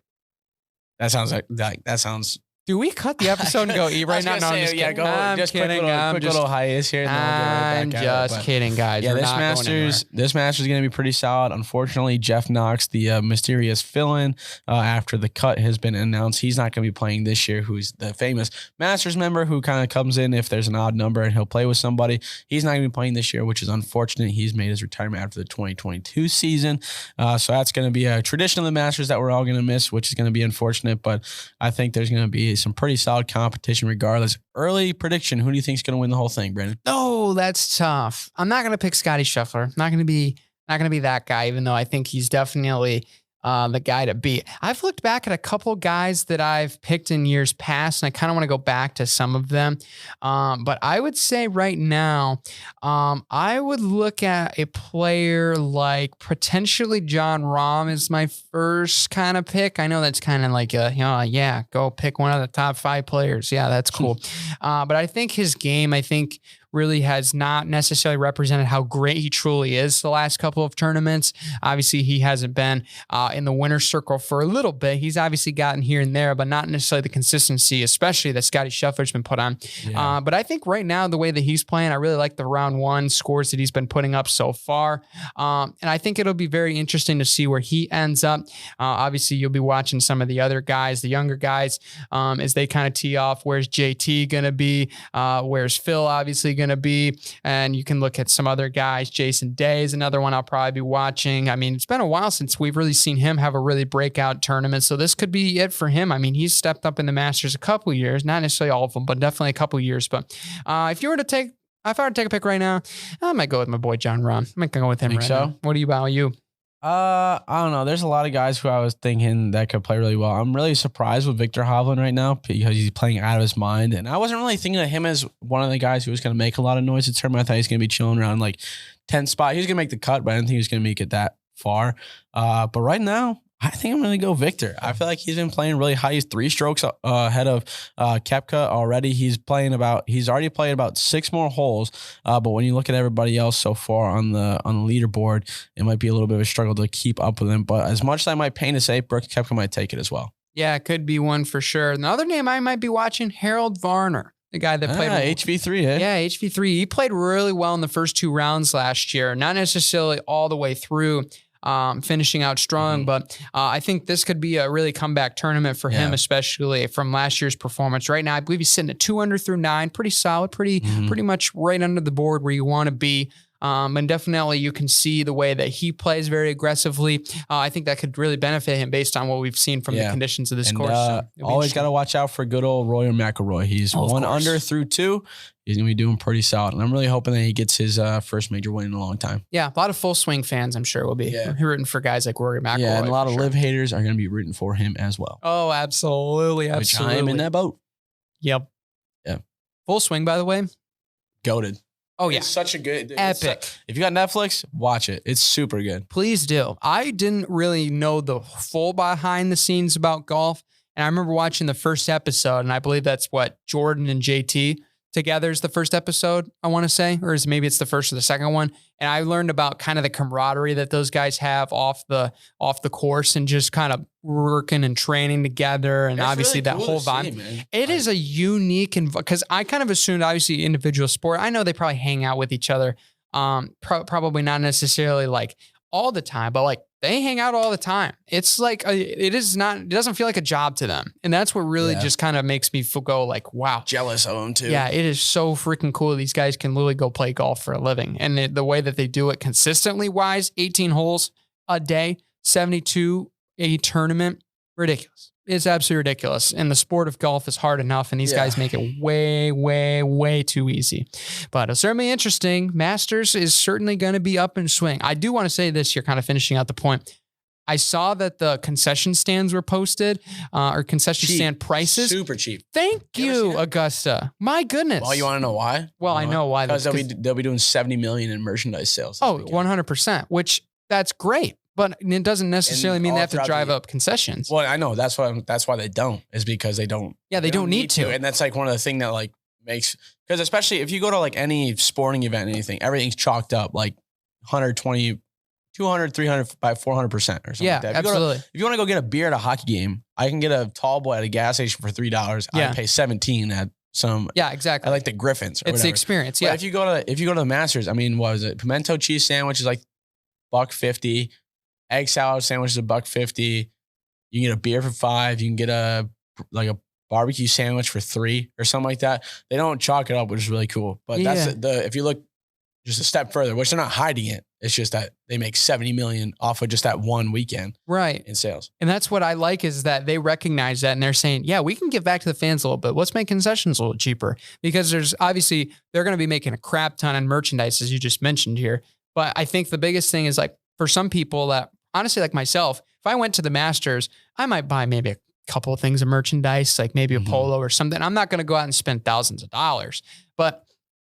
That sounds. Do we cut the episode and go eat right now? No, I'm just kidding. I'm just kidding. Quick little hiatus here. I'm just kidding, guys. Yeah, this Masters is going to be pretty solid. Unfortunately, Jeff Knox, the mysterious fill-in after the cut has been announced, he's not going to be playing this year. Who's the famous Masters member who kind of comes in if there's an odd number and he'll play with somebody. He's not going to be playing this year, which is unfortunate. He's made his retirement after the 2022 season, so that's going to be a tradition of the Masters that we're all going to miss, which is going to be unfortunate. But I think there's going to be some pretty solid competition regardless. Early prediction, who do you think is going to win the whole thing, Brandon? Oh, that's tough. I'm not going to pick Scotty Scheffler. Not going to be that guy, even though I think he's definitely the guy to beat. I've looked back at a couple guys that I've picked in years past, and I kind of want to go back to some of them. But I would say right now, I would look at a player like potentially Jon Rahm is my first kind of pick. I know that's kind of like go pick one of the top 5 players. Yeah, that's cool. But I think his game, really has not necessarily represented how great he truly is the last couple of tournaments. Obviously, he hasn't been in the winner's circle for a little bit. He's obviously gotten here and there, but not necessarily the consistency, especially that Scotty Scheffler's been put on. Yeah. But I think right now, the way that he's playing, I really like the round 1 scores that he's been putting up so far. And I think it'll be very interesting to see where he ends up. Obviously, you'll be watching some of the other guys, the younger guys, as they kind of tee off. Where's JT going to be? Where's Phil obviously going to be? And you can look at some other guys. Jason Day is another one I'll probably be watching. I mean, it's been a while since we've really seen him have a really breakout tournament. So this could be it for him. I mean, he's stepped up in the Masters a couple of years, not necessarily all of them, but definitely a couple of years. But if I were to take a pick right now, I might go with my boy Jon Rahm. I might go with him right now. What about you? I don't know. There's a lot of guys who I was thinking that could play really well. I'm really surprised with Victor Hovland right now because he's playing out of his mind. And I wasn't really thinking of him as one of the guys who was going to make a lot of noise at the tournament. I thought he was going to be chilling around like 10 spot. He was going to make the cut, but I didn't think he was going to make it that far. But right now, I think I'm going to go Victor. I feel like he's been playing really high. He's 3 strokes ahead of Koepka already. He's already played about 6 more holes. But when you look at everybody else so far on the leaderboard, it might be a little bit of a struggle to keep up with him. But as much as I might pain to say, Brooks Koepka might take it as well. Yeah, it could be one for sure. Another name I might be watching, Harold Varner. The guy that played HV3, eh? Yeah, HV3. He played really well in the first 2 rounds last year. Not necessarily all the way through. Finishing out strong, but I think this could be a really comeback tournament for him, especially from last year's performance. Right now, I believe he's sitting at 2 under through 9, pretty solid, pretty much right under the board where you want to be. And definitely you can see the way that he plays very aggressively. I think that could really benefit him based on what we've seen from the conditions of this course. So always got to watch out for good old Rory McIlroy. He's 1 under through 2. He's going to be doing pretty solid. And I'm really hoping that he gets his first major win in a long time. Yeah, a lot of full swing fans, I'm sure, will be rooting for guys like Rory McIlroy. Yeah, and a lot of live haters are going to be rooting for him as well. Oh, absolutely. Which I am in that boat. Yep. Yeah. Full swing, by the way. Goated. Oh, yeah. It's such a good... Epic. If you got Netflix, watch it. It's super good. Please do. I didn't really know the full behind the scenes about golf. And I remember watching the first episode, and I believe that's what Jordan and JT together is the first episode, I want to say, or maybe it's the first or the second one. And I learned about kind of the camaraderie that those guys have off the course and just kind of working and training together. And that's obviously really cool, that whole vibe. It is a unique, because I kind of assumed obviously individual sport. I know they probably hang out with each other. Probably not necessarily like all the time, but like they hang out all the time. It's like, it doesn't feel like a job to them. And that's what really just kind of makes me go like, wow. Jealous of them too. Yeah, it is so freaking cool. These guys can literally go play golf for a living. And the way that they do it consistently wise, 18 holes a day, 72 a tournament, ridiculous. It's absolutely ridiculous. And the sport of golf is hard enough, and these guys make it way, way, way too easy. But it's certainly interesting. Masters is certainly going to be up and swing. I do want to say this here, kind of finishing out the point. I saw that the concession stands were posted, or concession stand prices. Super cheap. Thank you, Augusta. My goodness. Well, you want to know why? Well, I know why. Because they'll be doing $70 million in merchandise sales. Oh, 100%, which that's great. But it doesn't necessarily mean they have to drive up concessions. Well, I know that's why they don't, is because they don't. Yeah, they don't need to. And that's like one of the things that like makes, because especially if you go to like any sporting event, anything, everything's chalked up like 120, 200, 300 by 400% or something. Yeah, like that. absolutely. If you want to go get a beer at a hockey game, I can get a tall boy at a gas station for $3. Yeah. I pay 17 at some. Yeah, exactly. I like the Griffins. Or it's whatever. The experience. Yeah. But if you go to the Masters, I mean, what is it? Pimento cheese sandwich is like $1.50. Egg salad sandwich is $1.50. You can get a beer for $5. You can get a barbecue sandwich for $3 or something like that. They don't chalk it up, which is really cool. But that's if you look just a step further, which they're not hiding it. It's just that they make $70 million off of just that one weekend, right, in sales. And that's what I like, is that they recognize that and they're saying, yeah, we can give back to the fans a little bit. Let's make concessions a little cheaper, because there's obviously they're going to be making a crap ton on merchandise, as you just mentioned here. But I think the biggest thing is, like, for some people that honestly, like myself, if I went to the Masters, I might buy maybe a couple of things of merchandise, like maybe a polo or something. I'm not going to go out and spend thousands of dollars, but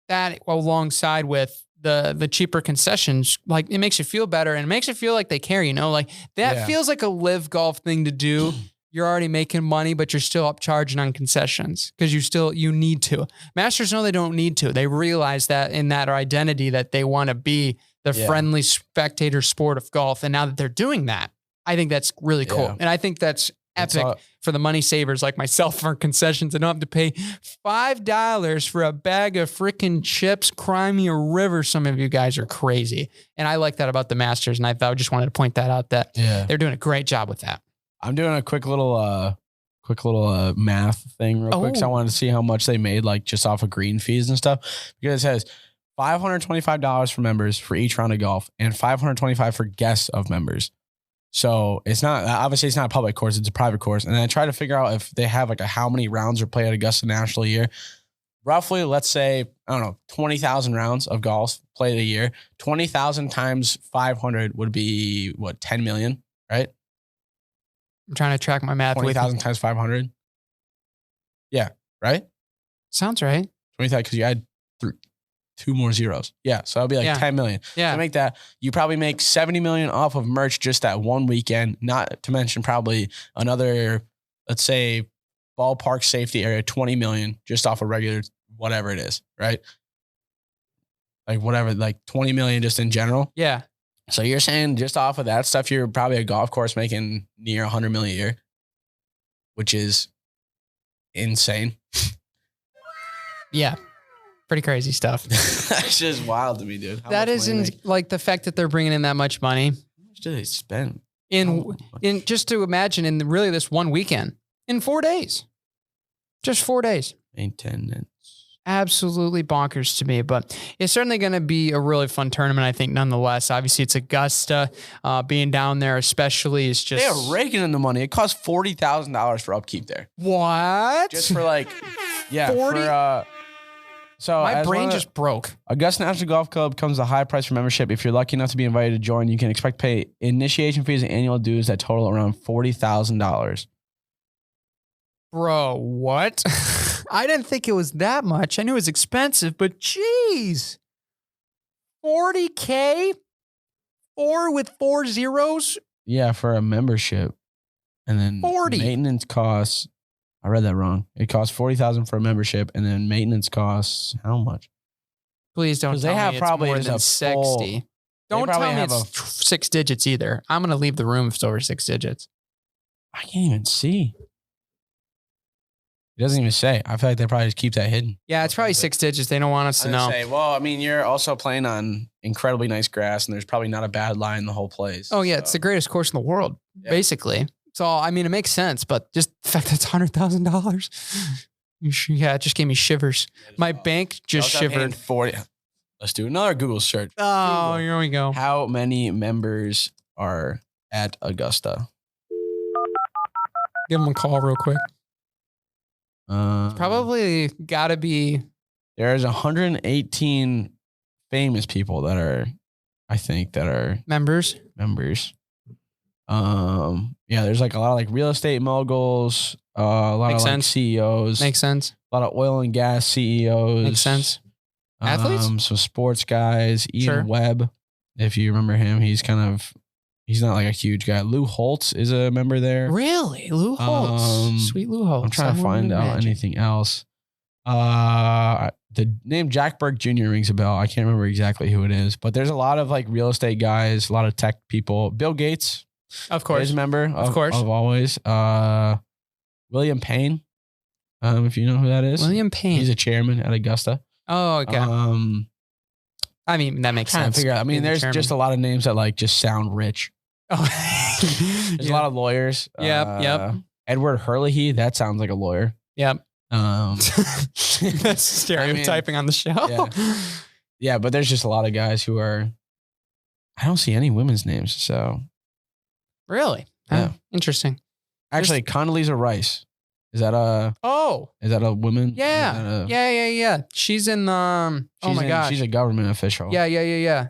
that alongside with the cheaper concessions, like, it makes you feel better, and it makes you feel like they care, like that feels like a live golf thing to do. You're already making money, but you're still upcharging on concessions because you need to. Masters know they don't need to. They realize that in that identity that they want to be the friendly spectator sport of golf. And now that they're doing that, I think that's really cool. Yeah. And I think that's epic for the money savers like myself for concessions. I don't have to pay $5 for a bag of freaking chips. Cry me a river. Some of you guys are crazy. And I like that about the Masters. And I just wanted to point that out, that they're doing a great job with that. I'm doing a quick little math thing real quick. So I wanted to see how much they made, like, just off of green fees and stuff, because it says $525 for members for each round of golf and $525 for guests of members. So it's not a public course, it's a private course. And then I try to figure out if they have like how many rounds are played at Augusta National a year. Roughly, let's say, 20,000 rounds of golf played a year. 20,000 times 500 would be what, 10 million, right? I'm trying to track my math. 20,000 times 500. Yeah, right? Sounds right. 20,000, because you add two more zeros. Yeah. So it'll be like 10 million. Yeah. To make that, you probably make $70 million off of merch just that one weekend, not to mention probably another, let's say, ballpark safety area, 20 million just off a regular, whatever it is, right? Like whatever, like 20 million just in general. Yeah. So you're saying just off of that stuff, you're probably a golf course making near 100 million a year, which is insane. Yeah. Pretty crazy stuff. That's just wild to me, dude. That isn't like the fact that they're bringing in that much money. How much do they spend? In just to imagine, in really this one weekend, in 4 days, just 4 days. Maintenance. Absolutely bonkers to me, but it's certainly going to be a really fun tournament, I think, nonetheless. Obviously, it's Augusta. Being down there especially is just... They are raking in the money. It costs $40,000 for upkeep there. What? Just for like... Yeah, 40? So my brain just broke. Augusta National Golf Club comes with a high price for membership. If you're lucky enough to be invited to join, you can expect to pay initiation fees and annual dues that total around $40,000. Bro, what? I didn't think it was that much. I knew it was expensive, but geez. $40K? 4 with 4 zeros? Yeah, for a membership. And then 40. Maintenance costs... I read that wrong. It costs $40,000 for a membership, and then maintenance costs how much? Please don't tell me it's more than 60. Don't tell me it's 6 digits either. I'm going to leave the room if it's over 6 digits. I can't even see. It doesn't even say. I feel like they probably just keep that hidden. Yeah, it's probably 6 digits. They don't want us to know. Well, I mean, you're also playing on incredibly nice grass, and there's probably not a bad lie in the whole place. Oh, yeah. So. It's the greatest course in the world, basically. So, I mean, it makes sense, but just the fact that it's $100,000, yeah, it just gave me shivers. My bank just shivered. 40. Let's do another Google search. Oh, Google. Here we go. How many members are at Augusta? Give them a call real quick. Probably got to be. There's 118 famous people that are, I think, that are members. There's like a lot of like real estate moguls, a lot of like CEOs. Makes sense. A lot of oil and gas CEOs. Makes sense. Athletes? Some sports guys. Ian Sure. Webb, if you remember him, he's not like a huge guy. Lou Holtz is a member there. Really? Lou Holtz. Sweet Lou Holtz. I'm trying to find out anything else. The name Jack Burke Jr. rings a bell. I can't remember exactly who it is, but there's a lot of like real estate guys, a lot of tech people. Bill Gates, of course, is a member of always. William Payne, if you know who that is. William Payne. He's a chairman at Augusta. Oh, okay. I mean, that makes sense. Figure out. I mean, there's just a lot of names that like just sound rich. Oh, there's a lot of lawyers. Yep. Edward Hurley, that sounds like a lawyer. Yep. That's stereotyping on the show. Yeah, but there's just a lot of guys who are. I don't see any women's names. So, really, yeah, interesting. Actually, Condoleezza Rice. Is that a woman? Yeah, yeah. She's in oh my gosh, she's a government official. Yeah.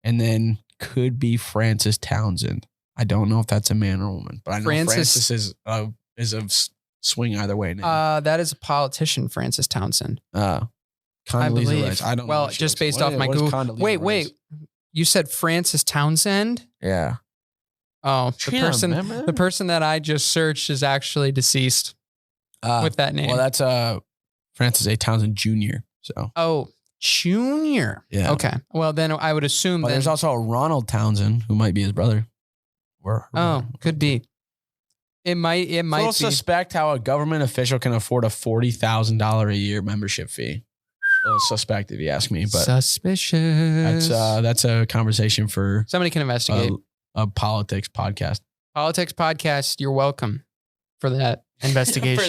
And then could be Frances Townsend. I don't know if that's a man or a woman, but I know Frances is a swing either way now. That is a politician, Frances Townsend. Condoleezza Rice. I don't know. Well, just based off my Google. Wait. You said Frances Townsend? Yeah. Oh, the person that I just searched is actually deceased with that name. Well, that's Francis A. Townsend Jr. So. Oh, Junior. Yeah. Okay. Well, then I would assume there's also a Ronald Townsend who might be his brother. Could be. It might be. Suspect how a government official can afford a $40,000 a year membership fee. A little suspect, if you ask me. But suspicious. That's a conversation for somebody can investigate. A politics podcast. Politics podcast. You're welcome for that investigation.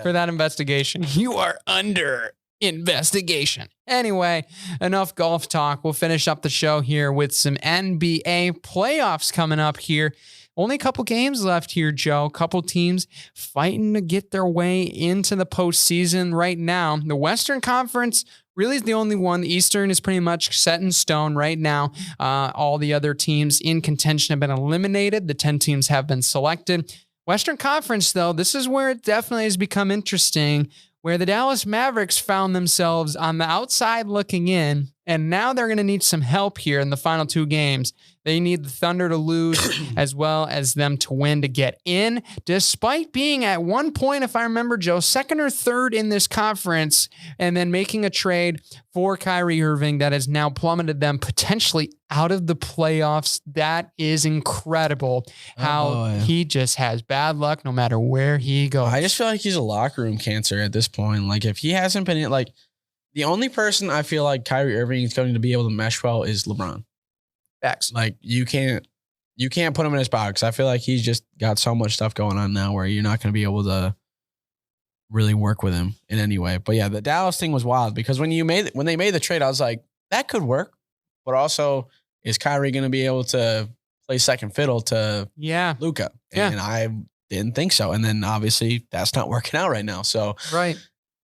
For that investigation. You are under investigation. Anyway, enough golf talk. We'll finish up the show here with some NBA playoffs coming up here. Only a couple games left here, Joe. A couple teams fighting to get their way into the postseason right now. The Western Conference really is the only one. The Eastern is pretty much set in stone right now. All the other teams in contention have been eliminated. The 10 teams have been selected. Western Conference, though, this is where it definitely has become interesting, where the Dallas Mavericks found themselves on the outside looking in, and now they're going to need some help here in the final two games. They need the Thunder to lose as well as them to win to get in, despite being at one point, if I remember, Joe, second or third in this conference, and then making a trade for Kyrie Irving that has now plummeted them potentially out of the playoffs. That is incredible how he just has bad luck no matter where he goes. I just feel like he's a locker room cancer at this point. Like, if he hasn't been, like, the only person I feel like Kyrie Irving is going to be able to mesh well is LeBron. Facts. Like, you can't put him in his box. I feel like he's just got so much stuff going on now where you're not going to be able to really work with him in any way. But yeah, the Dallas thing was wild because when they made the trade, I was like, that could work. But also, is Kyrie going to be able to play second fiddle to Luka? And I didn't think so. And then obviously that's not working out right now. So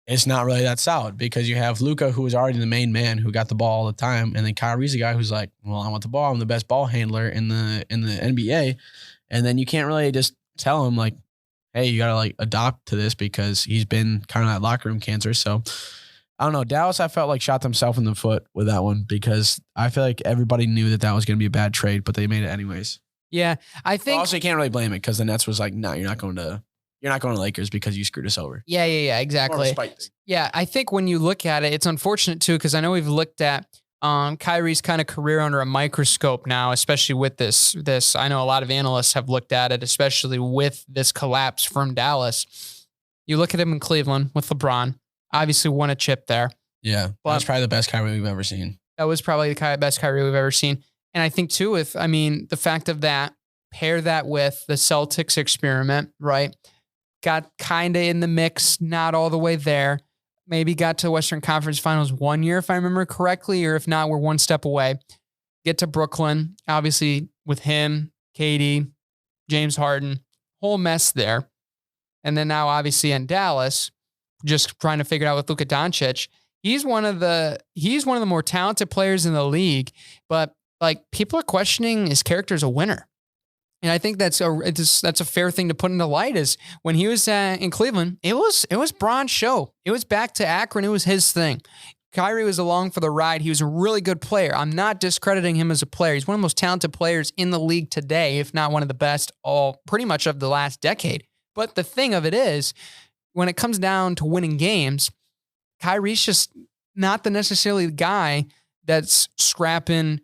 it's not really that solid because you have Luka, who is already the main man, who got the ball all the time, and then Kyrie's a guy who's like, well, I want the ball. I'm the best ball handler in the NBA, and then you can't really just tell him like, hey, you gotta like adopt to this because he's been kind of that locker room cancer. So I don't know. Dallas, I felt like shot themselves in the foot with that one because I feel like everybody knew that was going to be a bad trade, but they made it anyways. Yeah, I think. But also, you can't really blame it because the Nets was like, no, you're not going to Lakers because you screwed us over. Yeah, exactly. Yeah, I think when you look at it, it's unfortunate too, because I know we've looked at Kyrie's kind of career under a microscope now, especially with this. I know a lot of analysts have looked at it, especially with this collapse from Dallas. You look at him in Cleveland with LeBron, obviously won a chip there. Yeah, that's probably the best Kyrie we've ever seen. That was probably the best Kyrie we've ever seen. And I think too, the fact of that, pair that with the Celtics experiment, right? Got kind of in the mix, not all the way there. Maybe got to the Western Conference Finals 1 year, if I remember correctly, or if not, we're one step away. Get to Brooklyn, obviously with him, KD, James Harden, whole mess there. And then now obviously in Dallas, just trying to figure it out with Luka Doncic. He's one of the more talented players in the league, but like people are questioning his character as a winner. And I think that's a fair thing to put into light is when he was in Cleveland, it was Braun's show. It was back to Akron. It was his thing. Kyrie was along for the ride. He was a really good player. I'm not discrediting him as a player. He's one of the most talented players in the league today, if not one of the best pretty much of the last decade. But the thing of it is, when it comes down to winning games, Kyrie's just not the necessarily guy that's scrapping,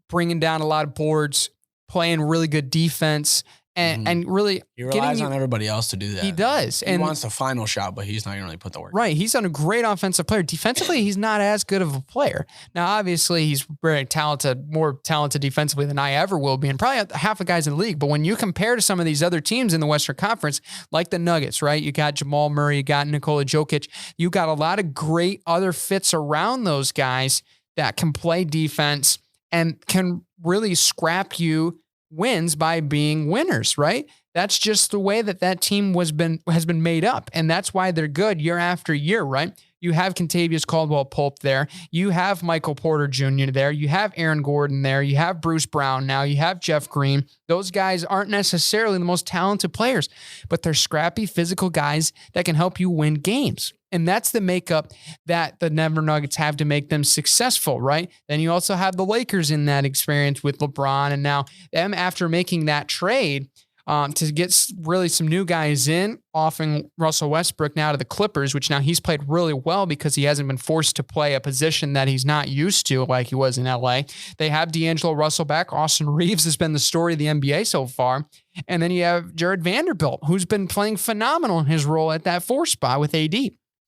bringing down a lot of boards, playing really good defense, and really he relies on everybody else to do that. He does. He wants the final shot, but he's not going to really put the work. Right. He's a great offensive player. Defensively, he's not as good of a player. Now, obviously, he's very talented, more talented defensively than I ever will be, and probably half the guys in the league. But when you compare to some of these other teams in the Western Conference, like the Nuggets, right? You got Jamal Murray, you got Nikola Jokic, you got a lot of great other fits around those guys that can play defense and can really scrap you wins by being winners, right? That's just the way that team has been made up. And that's why they're good year after year, right? You have Kentavious Caldwell-Pope there. You have Michael Porter Jr. there. You have Aaron Gordon there. You have Bruce Brown now. You have Jeff Green. Those guys aren't necessarily the most talented players, but they're scrappy, physical guys that can help you win games. And that's the makeup that the Denver Nuggets have to make them successful, right? Then you also have the Lakers in that experience with LeBron. And now them after making that trade to get really some new guys in, offering Russell Westbrook now to the Clippers, which now he's played really well because he hasn't been forced to play a position that he's not used to like he was in LA. They have D'Angelo Russell back. Austin Reeves has been the story of the NBA so far. And then you have Jared Vanderbilt, who's been playing phenomenal in his role at that 4 spot with AD.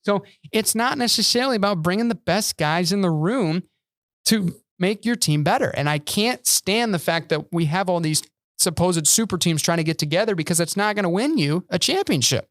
So it's not necessarily about bringing the best guys in the room to make your team better. And I can't stand the fact that we have all these supposed super teams trying to get together because it's not going to win you a championship.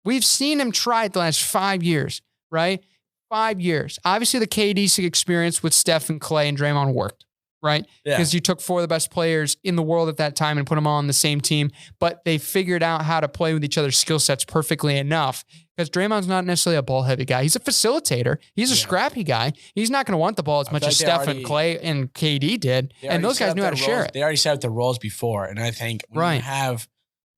We've seen him try it the last 5 years, right? 5 years. Obviously, the KD experience with Steph and Clay and Draymond worked, right? Because you took 4 of the best players in the world at that time and put them all on the same team, but they figured out how to play with each other's skill sets perfectly enough. Because Draymond's not necessarily a ball-heavy guy. He's a facilitator. He's a scrappy guy. He's not going to want the ball as much as Steph and Clay and KD did. And those guys knew how to share it. They already set up the roles before. And I think when you have,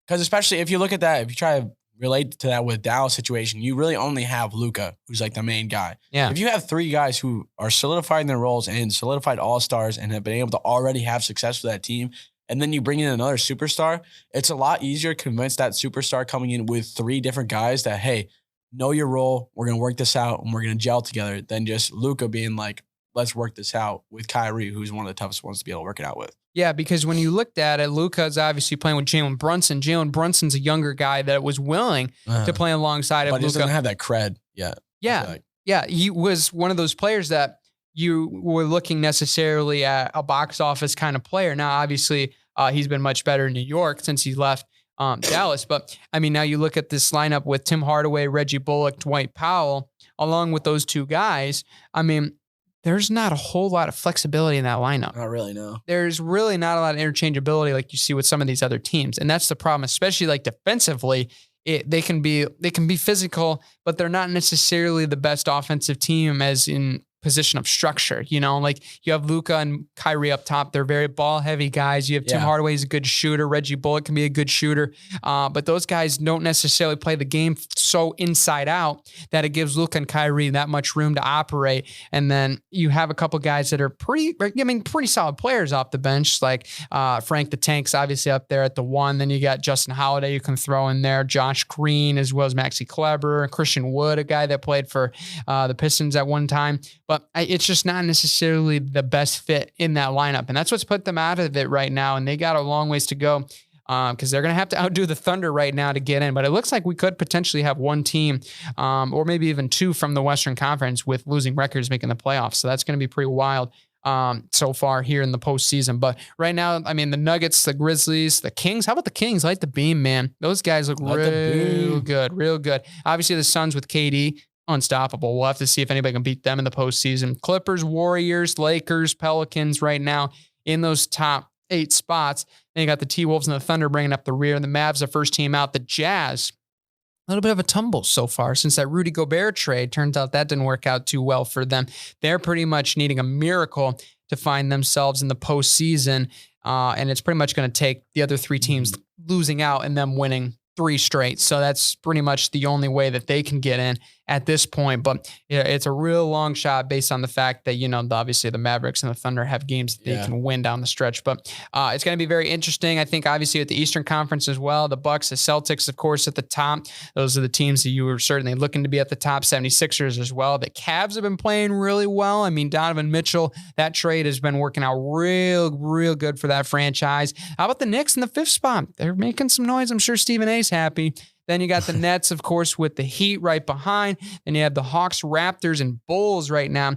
because especially if you look at that, if you try to relate to that with Dallas situation, you really only have Luka, who's like the main guy. Yeah. If you have 3 guys who are solidifying their roles and solidified all-stars and have been able to already have success with that team, and then you bring in another superstar, it's a lot easier to convince that superstar coming in with 3 different guys that, hey, know your role, we're going to work this out, and we're going to gel together, than just Luka being like, let's work this out with Kyrie, who's one of the toughest ones to be able to work it out with. Yeah, because when you looked at it, Luka's obviously playing with Jalen Brunson. Jalen Brunson's a younger guy that was willing to play alongside of Luka. But he doesn't have that cred yet. Yeah. Yeah, he was one of those players that you were looking necessarily at a box office kind of player. Now, obviously, he's been much better in New York since he left Dallas. But, I mean, now you look at this lineup with Tim Hardaway, Reggie Bullock, Dwight Powell, along with those 2 guys. I mean, there's not a whole lot of flexibility in that lineup. Not really, no. There's really not a lot of interchangeability like you see with some of these other teams. And that's the problem, especially like defensively. They can be physical, but they're not necessarily the best offensive team as in position of structure. You know, like you have Luka and Kyrie up top. They're very ball heavy guys. You have Tim Hardaway is a good shooter. Reggie Bullock can be a good shooter. But those guys don't necessarily play the game so inside out that it gives Luka and Kyrie that much room to operate. And then you have a couple guys that are pretty solid players off the bench, like Frank the Tank's obviously up there at the 1. Then you got Justin Holiday you can throw in there, Josh Green, as well as Maxi Kleber, Christian Wood, a guy that played for the Pistons at one time. But it's just not necessarily the best fit in that lineup. And that's what's put them out of it right now. And they got a long ways to go because they're going to have to outdo the Thunder right now to get in. But it looks like we could potentially have 1 team or maybe even 2 from the Western Conference with losing records making the playoffs. So that's going to be pretty wild so far here in the postseason. But right now, I mean, the Nuggets, the Grizzlies, the Kings. How about the Kings? Light the beam, man. Those guys look real good. Obviously, the Suns with KD. Unstoppable. We'll have to see if anybody can beat them in the postseason. Clippers, Warriors, Lakers, Pelicans right now in those top 8 spots. Then you got the T-Wolves and the Thunder bringing up the rear. And the Mavs, the first team out. The Jazz, a little bit of a tumble so far since that Rudy Gobert trade. Turns out that didn't work out too well for them. They're pretty much needing a miracle to find themselves in the postseason. And it's pretty much going to take the other 3 teams losing out and them winning 3 straight. So that's pretty much the only way that they can get in at this point. But it's a real long shot based on the fact that, obviously the Mavericks and the Thunder have games that they can win down the stretch. But it's going to be very interesting. I think obviously at the Eastern Conference as well, the Bucks, the Celtics, of course, at the top. Those are the teams that you were certainly looking to be at the top. 76ers as well. The Cavs have been playing really well. I mean, Donovan Mitchell, that trade has been working out real good for that franchise. How about the Knicks in the 5th spot? They're making some noise. I'm sure Stephen A's happy. Then you got the Nets, of course, with the Heat right behind. Then you have the Hawks, Raptors, and Bulls right now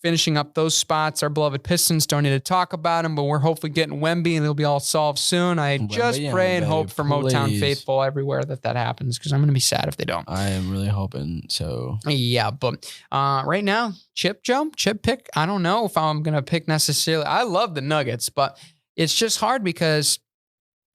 finishing up those spots. Our beloved Pistons, don't need to talk about them, but we're hopefully getting Wemby, and it'll be all solved soon. I just pray and hope for Motown faithful everywhere that happens, because I'm going to be sad if they don't. I am really hoping so. Yeah, but right now, chip pick. I don't know if I'm going to pick necessarily. I love the Nuggets, but it's just hard because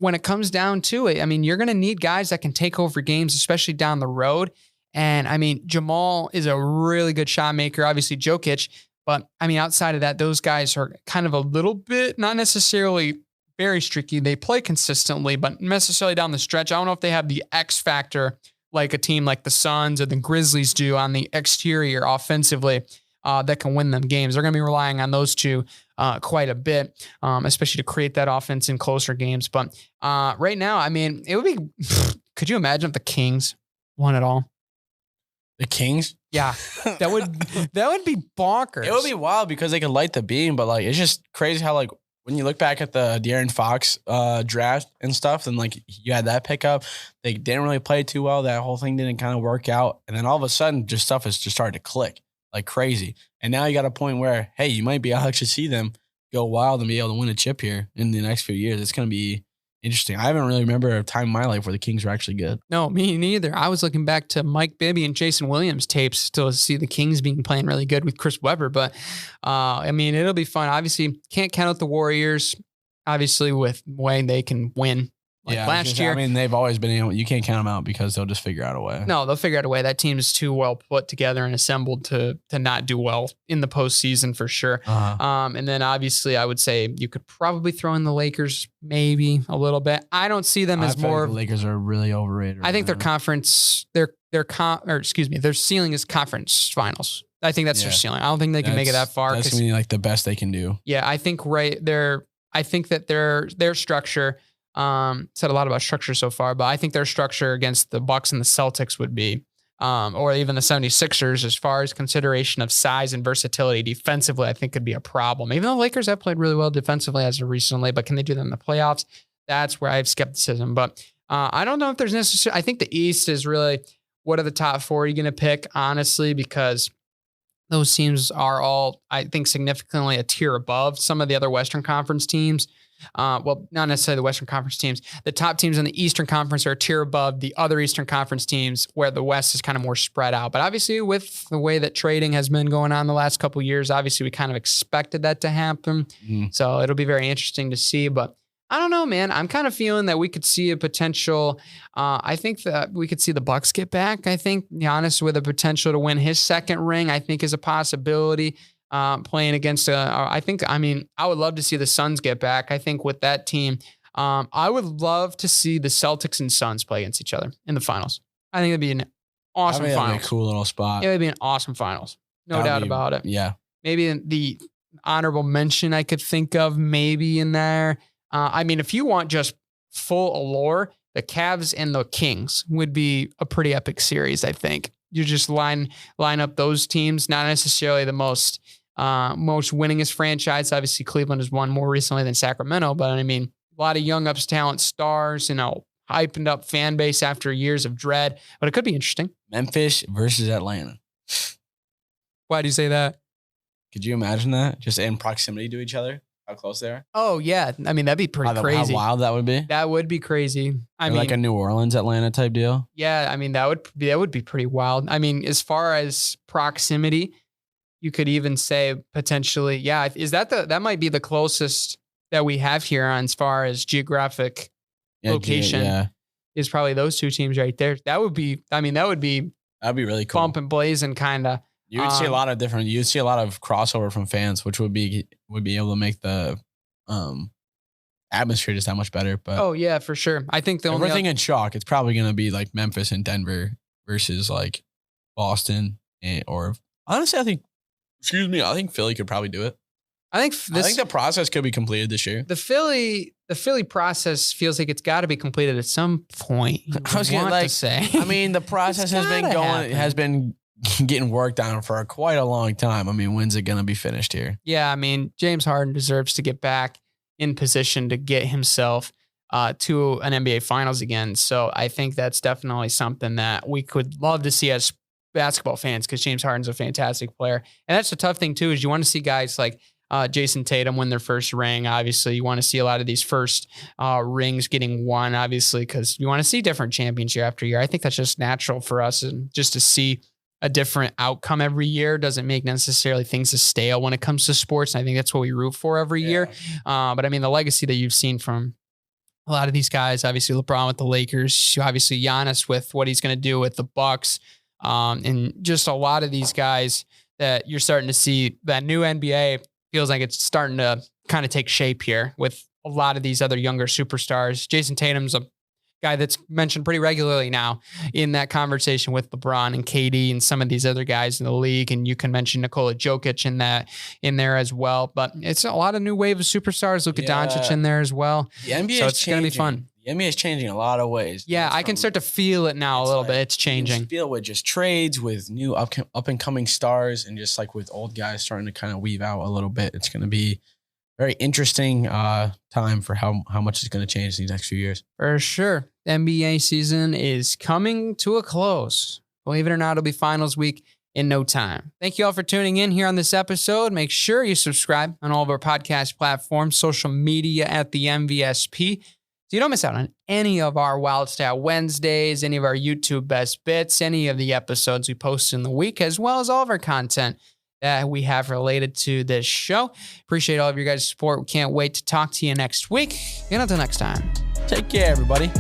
when it comes down to it, I mean, you're going to need guys that can take over games, especially down the road. And I mean, Jamal is a really good shot maker, obviously Jokic, but I mean, outside of that, those guys are kind of a little bit, not necessarily very streaky. They play consistently, but necessarily down the stretch. I don't know if they have the X factor like a team like the Suns or the Grizzlies do on the exterior offensively that can win them games. They're going to be relying on those two quite a bit, especially to create that offense in closer games. But right now, I mean, it would be, could you imagine if the Kings won it all? The Kings? Yeah, that would be bonkers. It would be wild because they could light the beam, but like, it's just crazy how like, when you look back at the De'Aaron Fox draft and stuff, and like you had that pickup, they didn't really play too well. That whole thing didn't kind of work out. And then all of a sudden, just stuff has just started to click like crazy. And now you got a point where, hey, you might be able to actually see them go wild and be able to win a chip here in the next few years. It's going to be interesting. I haven't really remember a time in my life where the Kings were actually good. No, me neither. I was looking back to Mike Bibby and Jason Williams tapes to see the Kings being playing really good with Chris Webber. But I mean, it'll be fun. Obviously, can't count out the Warriors. Obviously, with the way they can win. Last year. I mean, they've always been able, you can't count them out because they'll just figure out a way. No, they'll figure out a way. That team is too well put together and assembled to not do well in the postseason for sure. And then obviously I would say you could probably throw in the Lakers maybe a little bit. I don't see them as more. The Lakers are really overrated. I think their conference, their ceiling is conference finals. I think that's their ceiling. I don't think they can make it that far. That's gonna be like the best they can do. Yeah, I think I think that their structure. Said a lot about structure so far, but I think their structure against the Bucks and the Celtics would be, or even the 76ers, as far as consideration of size and versatility defensively, I think could be a problem. Even though the Lakers have played really well defensively as of recently, but can they do that in the playoffs? That's where I have skepticism. But I don't know if there's necessarily, I think the East is really, what are the top 4 you're going to pick, honestly, because those teams are all, I think, significantly a tier above some of the other Western Conference teams. Well, not necessarily the Western Conference teams. The top teams in the Eastern Conference are a tier above the other Eastern Conference teams, where the West is kind of more spread out. But obviously, with the way that trading has been going on the last couple of years, obviously we kind of expected that to happen. So it'll be very interesting to see. But I don't know, man. I'm kind of feeling that we could see a potential. I think that we could see the Bucks get back. I think Giannis with a potential to win his second ring, I think, is a possibility. Playing against, I would love to see the Suns get back. I think with that team, I would love to see the Celtics and Suns play against each other in the finals. I think it'd be an awesome finals. That'd be a cool little spot. It would be an awesome finals. No doubt about it. Yeah. Maybe the honorable mention I could think of maybe in there. I mean, if you want just full allure, the Cavs and the Kings would be a pretty epic series, I think. You just line up those teams, not necessarily the most winningest franchise. Obviously, Cleveland has won more recently than Sacramento, but I mean, a lot of young talent stars, hyping up fan base after years of dread, but it could be interesting. Memphis versus Atlanta. Why do you say that? Could you imagine that? Just in proximity to each other? How close they are? Oh, yeah. I mean, that'd be pretty crazy. How wild that would be? That would be crazy. I mean, like a New Orleans, Atlanta type deal? Yeah, I mean, that would be pretty wild. I mean, as far as proximity, you could even say potentially, yeah, that might be the closest that we have here on as far as geographic location is probably those two teams right there. That'd be really cool. Bump and blazing kind of. You would see a lot of different. You'd see a lot of crossover from fans, which would be able to make the atmosphere just that much better. But oh yeah, for sure. I think the everything in chalk. It's probably going to be like Memphis and Denver versus like Boston or honestly, I think Philly could probably do it. I think the process could be completed this year. The Philly process feels like it's got to be completed at some point. I was going to say. I mean, the process has been getting worked on for quite a long time. I mean, when's it going to be finished here? Yeah, I mean, James Harden deserves to get back in position to get himself to an NBA Finals again. So I think that's definitely something that we could love to see as basketball fans because James Harden's a fantastic player. And that's the tough thing, too, is you want to see guys like Jason Tatum win their first ring. Obviously, you want to see a lot of these first rings getting won, obviously, because you want to see different champions year after year. I think that's just natural for us, and just to see a different outcome every year doesn't make necessarily things stale when it comes to sports. And I think that's what we root for every year. But I mean, the legacy that you've seen from a lot of these guys, obviously LeBron with the Lakers, obviously Giannis with what he's going to do with the Bucks, and just a lot of these guys that you're starting to see. That new NBA feels like it's starting to kind of take shape here with a lot of these other younger superstars. Jason Tatum's a guy that's mentioned pretty regularly now in that conversation with LeBron and KD and some of these other guys in the league. And you can mention Nikola Jokic in there as well. But it's a lot of new wave of superstars. Luka Doncic in there as well. The NBA so is it's going to be fun. The NBA is changing in a lot of ways. Yeah, I can start to feel it now a little bit. It's changing. You feel with just trades, with new up and coming stars, and just like with old guys starting to kind of weave out a little bit. It's going to be very interesting time for how much is going to change these next few years. For sure. The NBA season is coming to a close. Believe it or not, it'll be finals week in no time. Thank you all for tuning in here on this episode. Make sure you subscribe on all of our podcast platforms, social media at the MVSP, so you don't miss out on any of our Wild Style Wednesdays, any of our YouTube best bits, any of the episodes we post in the week, as well as all of our content that we have related to this show. Appreciate all of your guys' support. We can't wait to talk to you next week. And until next time. Take care, everybody.